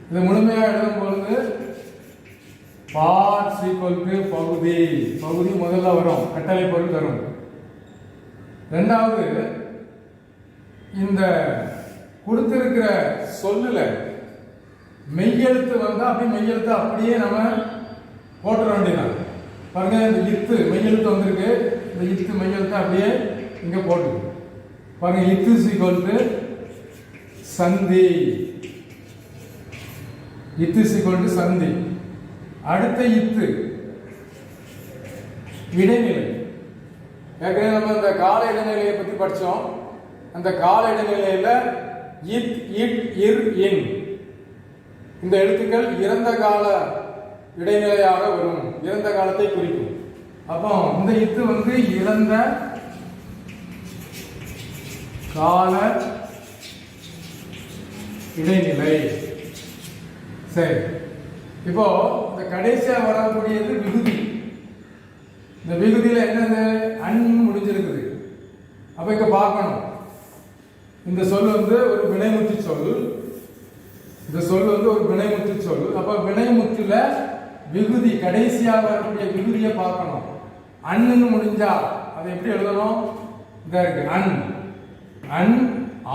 இது முழுமையாக எழுதும் பொழுது பார் சீக்வல் டு பகுதி. பகுதி முதல்ல வரும், கட்டளை பொருள் தரும். 2வது, இந்த கொடுத்திருக்கிற சொல்லுல மெய்யெழுத்து வந்தா அப்படியே மெய்யெழுத்து அப்படியே நம்ம போட்டுற வேண்டியதான். பாருங்க, இந்த இத்து மெய்யெழுத்து வந்திருக்கு. இந்த இத்து மெய்யெழுத்து அப்படியே இங்க போட்டு பாருங்க. இத்து சீக்வல் டு சந்தி. இத்து சீக்வல் டு சந்தி. அடுத்த இத்து இடைநிலை. ஏற்கனவே நம்ம இந்த கால இடைநிலையை பத்தி படிச்சோம். அந்த கால இடைநிலையில இத், இட், இர், இன் இந்த எழுத்துக்கள் இறந்த கால இடைநிலையாக வரும். இறந்த காலத்தை குறிக்கும். அப்போ இந்த இத்து வந்து இறந்த கால இடைநிலை. சரி, இப்போ இந்த கடைசியா வரக்கூடியது விகுதி. இந்த விகுதியில என்னது? அன் முடிஞ்சிருக்குது. அப்ப இங்க பார்க்கணும். இந்த சொல் வந்து ஒரு வினைமுற்று சொல். இந்த சொல் வந்து ஒரு வினைமுற்று சொல். அப்ப வினைமுற்றுல விகுதி கடைசியாக வரக்கூடிய விகுதியை பார்க்கணும். அன்னு முடிஞ்சா அதை எப்படி எழுதணும்? இந்த இருக்கு அன். அன்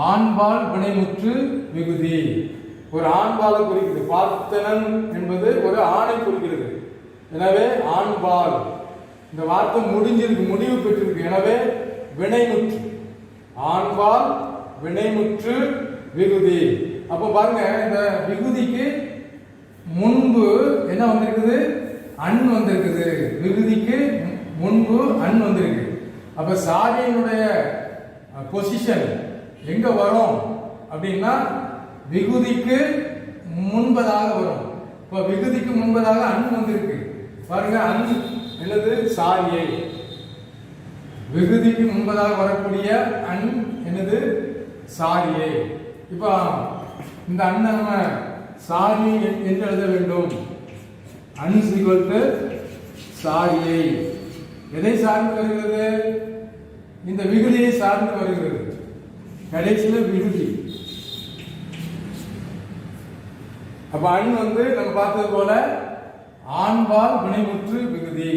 ஆண்பால் வினைமுற்று விகுதி. ஒரு ஆண்பாலை குறிக்கிறது. பார்த்தனன் என்பது ஒரு ஆணை குறிக்கிறது. எனவே ஆண்பால். இந்த வார்த்தை முடிஞ்சிருக்கு, முடிவு பெற்றிருக்கு. எனவே வினைமுற்று. ஆண்பால் வினைமுற்று விகுதி. அப்ப பாருங்க, இந்த விகுதிக்கு முன்பு என்ன வந்திருக்குது? அன் வந்திருக்குது. விகுதிக்கு முன்பு அன் வந்திருக்கு. அப்ப சாரியினுடைய பொசிஷன் எங்க வரும் அப்படின்னா விகுதிக்கு முன்பதாக வரும். இப்ப விகுதிக்கு முன்பதாக அன் வந்திருக்கு பாருங்க. அன் என்னது? சாரியை. விகுதிக்கு முன்பதாக வரக்கூடிய அன் என்னது? சாரியை. இப்ப இந்த அண்ணை நம்ம சாரி என்று எழுத வேண்டும். அன் ஈக்குவல் சாரியை. எதை சார்ந்து வருகிறது? இந்த விகுதியை சார்ந்து வருகிறது. கடைசியில் விகுதி. அப்ப அன் வந்து நம்ம பார்த்தது போல ஆண்பால் வினைமுற்று விகுதி.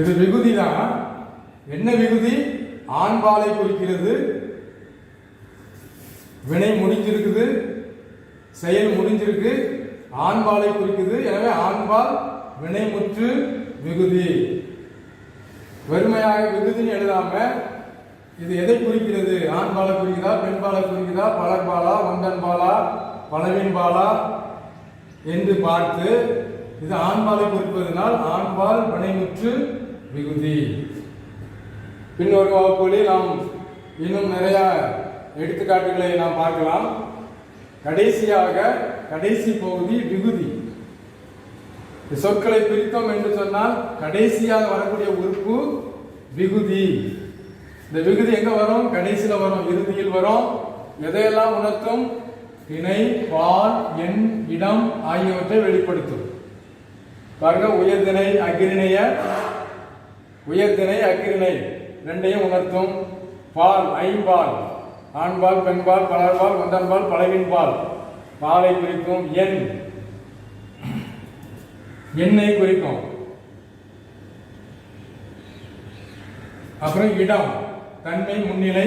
இது விகுதி தான். என்ன விகுதி? ஆண்பாலை குறிக்கிறது. வினை முடிஞ்சிருக்குது, செயல் முடிஞ்சிருக்கு, ஆண்பாலை குறிக்குது. எனவே ஆண்பால் வினைமுற்று விகுதி. வெறுமையாக விகுதின்னு எழுதாம இது எதை குறிக்கிறது? ஆண்பாலை குறிக்குதா, பெண்பாலை குறிக்குதா, பலர்பாலா, ஒன்றன்பாலா, பலவின்பாலா என்று பார்த்து இது ஆண்பாலை குறிப்பதனால் ஆண்பால் வினைமுற்று விகுதி. பின்னொரு வகுப்புகளில் நாம் இன்னும் நிறைய எடுத்துக்காட்டுகளை நாம் பார்க்கலாம். கடைசியாக கடைசி பகுதி விகுதி. சொற்களை பிரித்தோம் என்று சொன்னால் கடைசியாக வரக்கூடிய உறுப்பு விகுதி. இந்த விகுதி எங்க வரும்? கடைசியில வரும், இறுதியில் வரும். எதையெல்லாம் உணர்த்தும்? திணை, பால், எண், இடம் ஆகியவற்றை வெளிப்படுத்தும். பாருங்க, உயர்திணை அக்கிரிணைய, உயர்திணை அக்கிரிணை ரெண்டையும் உணர்த்தும். பால், ஐம்பால், ஆண்பால், பெண்பால், பலர்பால், ஒன்றன்பால், பலவின்பால் பாலை குறிக்கும். எண், எண்ணை குறிக்கும். அப்புறம் இடம், தன்மை, முன்னிலை,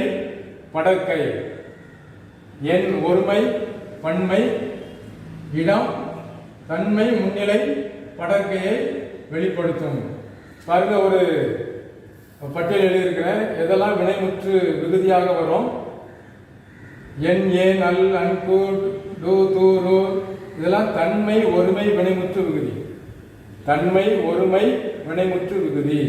படற்கை. எண் ஒருமை, பன்மை, இடம், தன்மை, முன்னிலை, படற்கையை வெளிப்படுத்தும். பாருங்க, ஒரு பட்டியல் எழுதியிருக்கிறேன். எதெல்லாம் வினைமுற்று விகுதியாக வரும்? என், ஏன், அல், அன்பு, டு, து, ரு இதெல்லாம் தன்மை ஒருமை வினைமுற்று விகுதி. தன்மை ஒருமை வினைமுற்று விகுதி.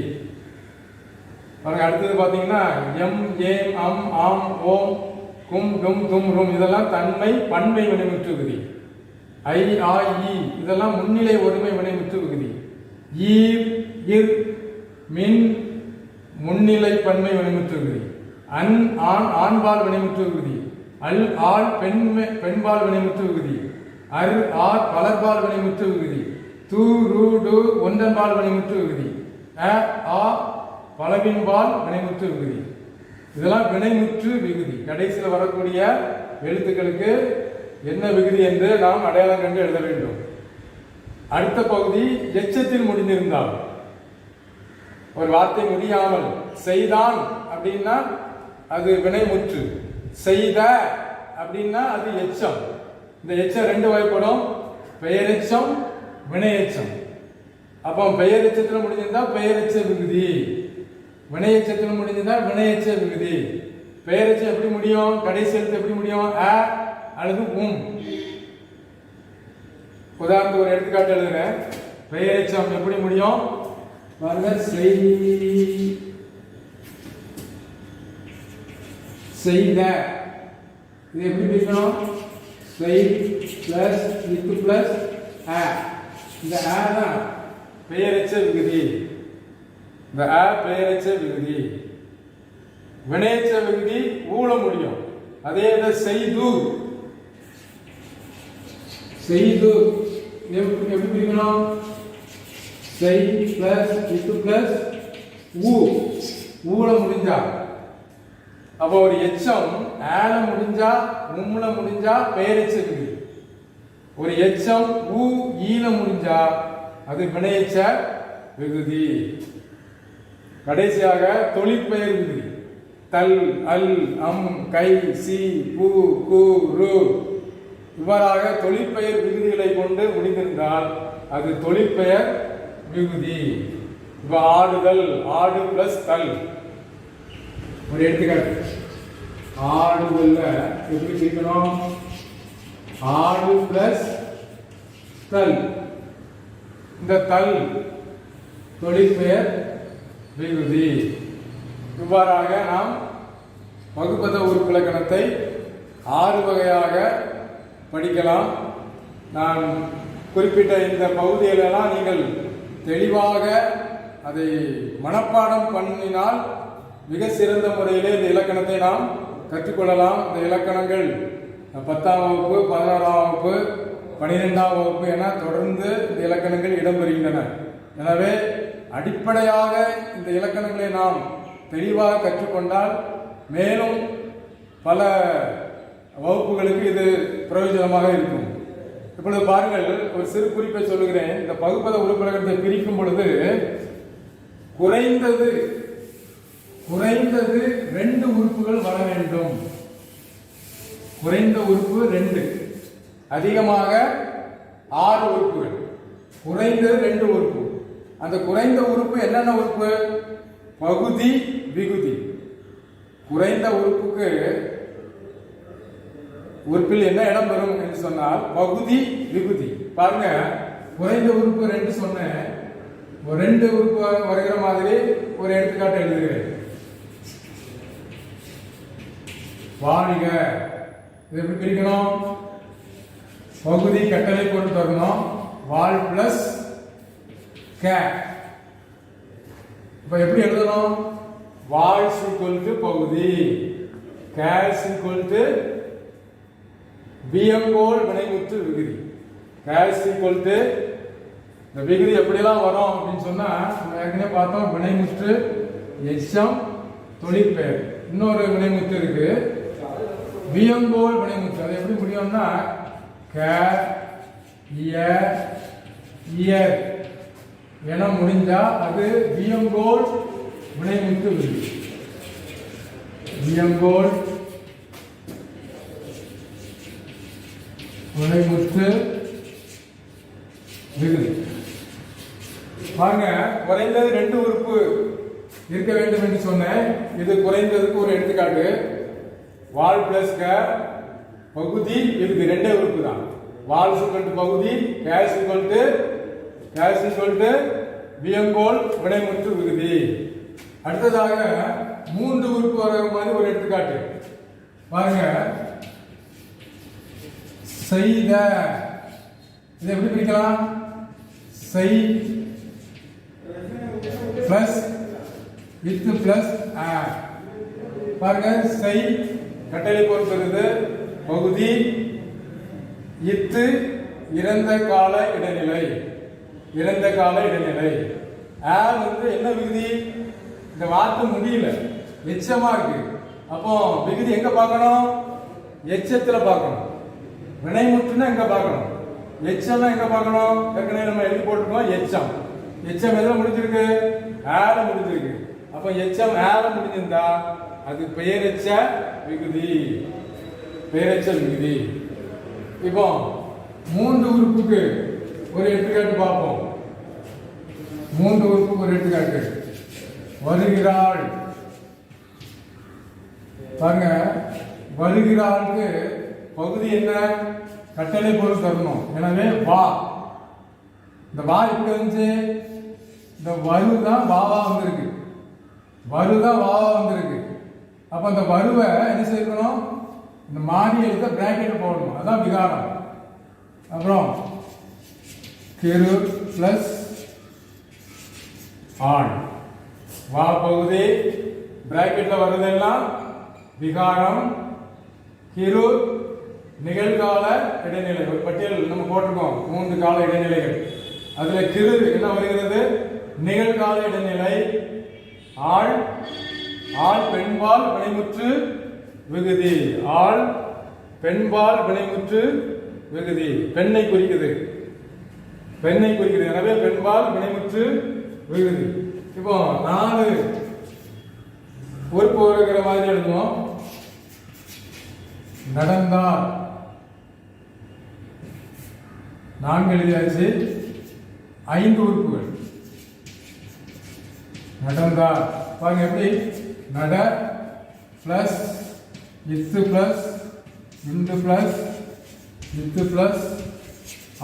அடுத்தது பாத்தீங்கன்னா எம், ஏம், அம், ஆம், ஓம், கும், டும், தும், ரும் இதெல்லாம் தன்மை பன்மை வினைமுற்று விகுதி. ஐ, ஆ, இ இதெல்லாம் முன்னிலை ஒருமை வினைமுற்று விகுதி. ஈர், இர், மின் முன்னிலை பன்மை வினைமுற்று விகுதி. அன், ஆண் ஆண்பால் வினைமுற்று விகுதி. அல், ஆள் பெண்பால் வினைமுற்று விகுதி. அர், ஆர் பலர்பால் வினைமுற்று விகுதி. து, ரு, டு ஒன்றன்பால் வினைமுற்று விகுதி. அ, ஆ பலவின்பால் வினைமுற்று விகுதி. இதெல்லாம் வினைமுற்று விகுதி. கடைசியில் வரக்கூடிய எழுத்துக்களுக்கு என்ன விகுதி என்று நாம் அடையாளம் கண்டு எழுத வேண்டும். அடுத்த பகுதி எச்சத்தில் முடிந்திருந்தால். ஒரு வார்த்தை முடியாமல் செய்தான் அப்படின்னா அது வினைமுற்று. செய்த அப்படின்னா அது எச்சம். இந்த எச்சம் ரெண்டு வகைப்படும், பெயரெச்சம், வினையெச்சம். அப்போ பெயரெச்சத்தில் முடிஞ்சிருந்தா பெயரெச்ச விகுதி, வினையெச்சத்தில் முடிஞ்சிருந்தா வினையெச்ச விகுதி. பெயரெச்சம் எப்படி முடியும்? கடைசி எழுத்து எப்படி முடியும்? அ அல்லது உம். உதாரணத்துக்கு ஒரு எடுத்துக்காட்டு எழுதுறேன். பெயரெச்சம் எப்படி முடியும் பாருங்க. செய்த இது எப்படி பிரிக்கணும்? செய் பிளஸ் வித் பிளஸ் அ. இந்த அ தான் பெயரெச்ச விகுதி. இந்த அ பெயரெச்ச விகுதி. வினையெச்ச விகுதி ஊழ முடியும். அதே செய்து, செய்து எப்படி பிரிக்கணும்? செய் பிளஸ் வித் பிளஸ் ஊ. ஊழ முடிஞ்சா அப்போ ஒரு எச்சம் ஆல முடிஞ்சா உம்ல முடிஞ்சா பெயரெச்ச விகுதி. ஒரு எச்சம் ஊ ஈல முடிஞ்சா அது வினையெச்ச விகுதி. கடைசியாக தொழிற்பெயர் விகுதி. தல், அல், அம், கை, சி, பூ, கு, ரு இவ்வாறாக தொழிற்பெயர் விகுதிகளை கொண்டு முடிந்திருந்தால் அது தொழிற்பெயர் விகுதி. இப்ப ஆடுதல், ஆடு பிளஸ் தல். ஒரு எடுத்துக்காட்டு, ஆடுதல்ல எப்படி பிரிக்கணும்? ஆடு பிளஸ் தல். இந்த தல் தொழிற்பெயர் விகுதி. இவ்வாறாக நாம் வகுப்பத உறுப்பிலக்கணத்தை 6 வகையாக படிக்கலாம். நான் குறிப்பிட்ட இந்த பகுதிகளெல்லாம் நீங்கள் தெளிவாக அதை மனப்பாடம் பண்ணினால் மிக சிறந்த முறையிலே இந்த இலக்கணத்தை நாம் கற்றுக்கொள்ளலாம். இந்த இலக்கணங்கள் 10ஆம் வகுப்பு, 11ஆம் வகுப்பு, 12ஆம் வகுப்பு என தொடர்ந்து இந்த இலக்கணங்கள் இடம்பெறுகின்றன. எனவே அடிப்படையாக இந்த இலக்கணங்களை நாம் தெளிவாக கற்றுக்கொண்டால் மேலும் பல வகுப்புகளுக்கு இது பிரயோஜனமாக இருக்கும். இப்பொழுது பாருங்கள், ஒரு சிறு குறிப்பை சொல்லுகிறேன். இந்த பகுப்பத உறுப்பிலக்கணத்தை பிரிக்கும் பொழுது குறைந்தது 2 உறுப்புகள் வர வேண்டும். குறைந்த உறுப்பு 2, அதிகமாக 6 உறுப்புகள், குறைந்தது 2 உறுப்பு. அந்த குறைந்த உறுப்பு என்னென்ன உறுப்பு? பகுதி, விகுதி. குறைந்த உறுப்புக்கு உறுப்பில் என்ன இடம் பெறும் என்று சொன்னால் பகுதி, விகுதி. பாருங்க, குறைந்த உறுப்பு 2 சொன்னேன். ஒரு 2 உறுப்பு வருகிற மாதிரி ஒரு எடுத்துக்காட்டு எழுதுகிறேன். வாழ்க, இது எப்படி பிரிக்கணும்? பகுதி கட்டளை கொண்டு வரணும். வாழ் பிளஸ் கே. இப்ப எப்படி எழுதணும்? வாழ் ஈக்குவல் டு பகுதி, கேஸ் ஈக்குவல் டு வியங்கோல் வினைமுற்று விகுதி. கேஸ் ஈக்குவல் டு இந்த விகுதி எப்படிலாம் வரும் அப்படின்னு சொன்னா நம்ம ஏற்கனவே பார்த்தோம். வினைமுற்று, எச்சம், தொழிற்பெயர். இன்னொரு வினைமுற்று இருக்கு, வியங்கோல் வினைமுற்று. அது எப்படி முடியும்னா இயர் என முடிஞ்சா அது வியங்கோல் வினைமுற்று விகுதி. வியங்கோல் வினைமுற்று விகுதி. பாருங்க, குறைந்தது 2 உறுப்பு இருக்க வேண்டும் என்று சொன்னேன். இது குறைந்ததுக்கு ஒரு எடுத்துக்காட்டு. வால் பிளஸ் க, பகுதி, விகுதி 2 உறுப்பு தான். வால் ஈக்குவல் டு பகுதி, கேஸ் ஈக்குவல் டு வியங்கோல் வினைமுற்று விகுதி. அடுத்ததாக 3 உறுப்பு வர மாதிரி ஒரு எடுத்துக்காட்டு. பாருங்க, செய்த. இதை எப்படி பிரிக்கலாம்? செய் பிளஸ் வித் பிளஸ் ஆ. பாருங்க, செய் கட்டளை பொறுத்தது பகுதி, இத்து இறந்த கால இடைநிலை, இறந்த கால இடைநிலை. ஆ வந்து என்ன விகுதி? இந்த வார்த்தை முடியல, எச்சமா இருக்கு. அப்போ விகுதி எங்க பார்க்கணும்? எச்சத்துல பார்க்கணும். வினைமுற்றுனா எங்க பார்க்கணும்? எச்சம்னா எங்க பார்க்கணும்? ஏற்கனவே நம்ம எழுதி போட்டுருக்கோம். எச்சம் எதுல முடிஞ்சிருக்கு? ஆல முடிஞ்சிருக்கு. அப்ப எச்சம் ஆல முடிஞ்சிருந்தா அது பெயரெச்ச விகுதி, பெயரெச்ச விகுதி. இப்போ 3 உறுப்புக்கு ஒரு எடுத்துக்காட்டு பார்ப்போம். 3 உறுப்புக்கு ஒரு எடுத்துக்காட்டு. வருகிறாள். பாருங்க, வருகிறாளுக்கு பகுதி என்ன? கட்டளை பொருள் தரணும். எனவே வா. இந்த வா எப்படி வந்துச்சு? இந்த வரு தான் வாவா வந்திருக்கு. வரு தான் வாவா வந்திருக்கு. அப்ப அந்த வருவை என்ன செய்யணும்? இந்த மாறி எழுத பிராக்கெட் போடணும். அதான் விகாரம். அப்புறம் கிரு பிளஸ் ஆண். வா பகுதி பிராக்கெட்ல வருதெல்லாம் விகாரம். கிரு நிகழ்கால இடைநிலை. ஒரு பட்டியல் நம்ம போட்டிருக்கோம், 3 கால இடைநிலைகள். அதுல கிரு என்ன வருகிறது? நிகழ்கால இடைநிலை. ஆள், ஆள் பெண்பால் வினைமுற்று விகுதி. ஆள் பெண்பால் வினைமுற்று விகுதி. பெண்ணை குறிக்குது, பெண்ணை குறிக்குது. எனவே பெண்பால் வினைமுற்று விகுதி. இப்போ 4 உறுப்பு வருகிற மாதிரி எழுதுவோம். நடந்தார். 4 எழுதியாச்சு. 5 உறுப்புகள். நடந்தார். பாருங்க எப்படி? நட பிளஸ் இத்து பிளஸ் இந்து பிளஸ் இத்து பிளஸ்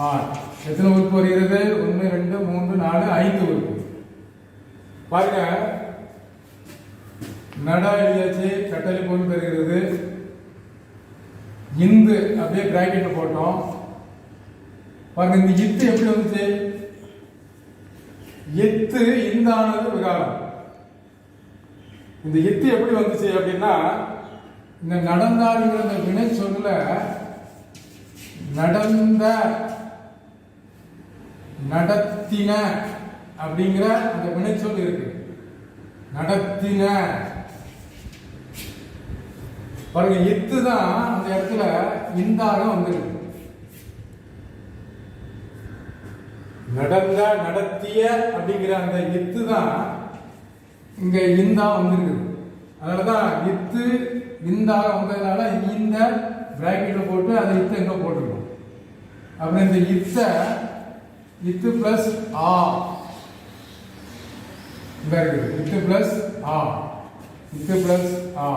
ஆர். எத்தனை உறுப்பு வருகிறது? 1 2 3 4 5 உறுப்பு. பாருங்க, நட எழுதியாச்சு, கட்டளை போல் பெறுகிறது. இந்து அப்படியே பிராக்கெட்ல போட்டோம். பாருங்க, இந்த இத்து எப்படி வந்துச்சு? எத்து இந்தானது விகாரம். இந்த எத்து எப்படி வந்துச்சு அப்படின்னா, இந்த நடந்தாருங்கிற அந்த வினை சொல்ல நடந்த, நடத்தின அப்படிங்கிற அந்த வினை சொல் இருக்கு. நடத்தின பாருங்க, எத்து தான் அந்த இடத்துல இந்தாக வந்துருக்கு. நடந்த, நடத்திய அப்படிங்கிற அந்த எத்து தான் இங்க இந்தா வந்திருக்குது. அதனாலதான் இத்து இந்தாக வந்ததுனால இந்த பிராக்கெட்ல போட்டு அதை இத்த எங்க போட்டுருக்கோம். அப்புறம் இந்த இத்து பிளஸ் ஆ இங்க இருக்குது. இத்து பிளஸ் ஆ, இத்து பிளஸ் ஆ.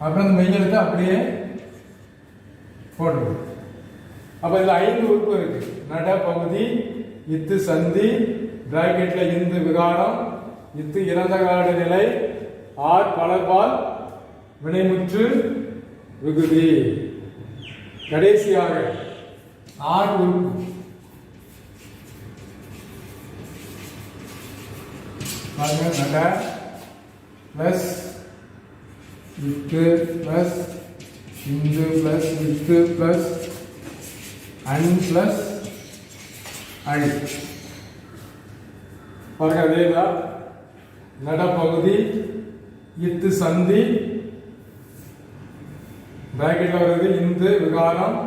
அப்புறம் இந்த மெய்யெழுத்தை அப்படியே போட்டுருக்கோம். அப்ப இதுல 5 உறுப்பு இருக்கு. நட பகுதி, இத்து சந்தி, பிராக்கெட்ல இந்து விகாரம், இத்து இறந்த கால நிலை, ஆர் பலர்பால் வினைமுற்று விகுதி. கடைசியாக 6 உறுப்பு. நட பிளஸ் இத்து பிளஸ் இந்து பிளஸ் இத்து பிளஸ் அன் பிளஸ் அழி. பாருங்க, அதேதான் நடப்பகுதி, இத்து சந்தி, பிராக்கெட்ல வருது இந்து விகாரம்,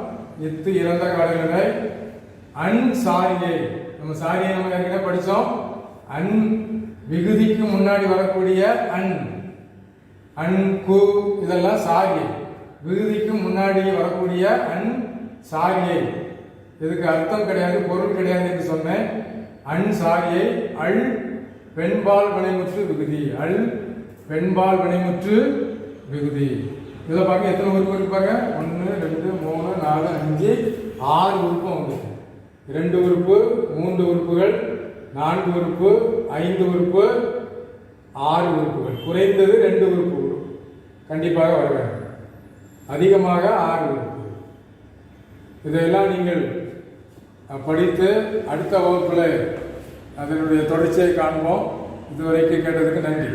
இத்து இறந்த காலநிலை, அன் சாரியை. நம்ம சாரியை நம்ம ஏற்கனவே படிச்சோம். அன் விகுதிக்கு முன்னாடி வரக்கூடிய அன், அன் கு இதெல்லாம் சாரியை. விகுதிக்கு முன்னாடி வரக்கூடிய அன் சாரியை. இதுக்கு அர்த்தம் கிடையாது, பொருள் கிடையாது என்று சொன்னேன். அன் சாரியை. அள் பெண்பால் வினைமுற்று விகுதி. அள் பெண்பால் வினைமுற்று விகுதி. இதில் பாருங்க, எத்தனை உறுப்பு இருப்பாங்க? 1 2 3 4 5 6 உறுப்பு வந்து. 2 உறுப்பு, 3 உறுப்புகள், 4 உறுப்பு, 5 உறுப்பு, 6 உறுப்புகள். குறைந்தது 2 உறுப்பு கண்டிப்பாக வர வேண்டும். அதிகமாக 6 உறுப்பு. இதையெல்லாம் நீங்கள் படித்து அடுத்த வகுப்பில் அதனுடைய தொடர்ச்சியை காண்போம். இதுவரைக்கும் கேட்டதுக்கு நன்றி.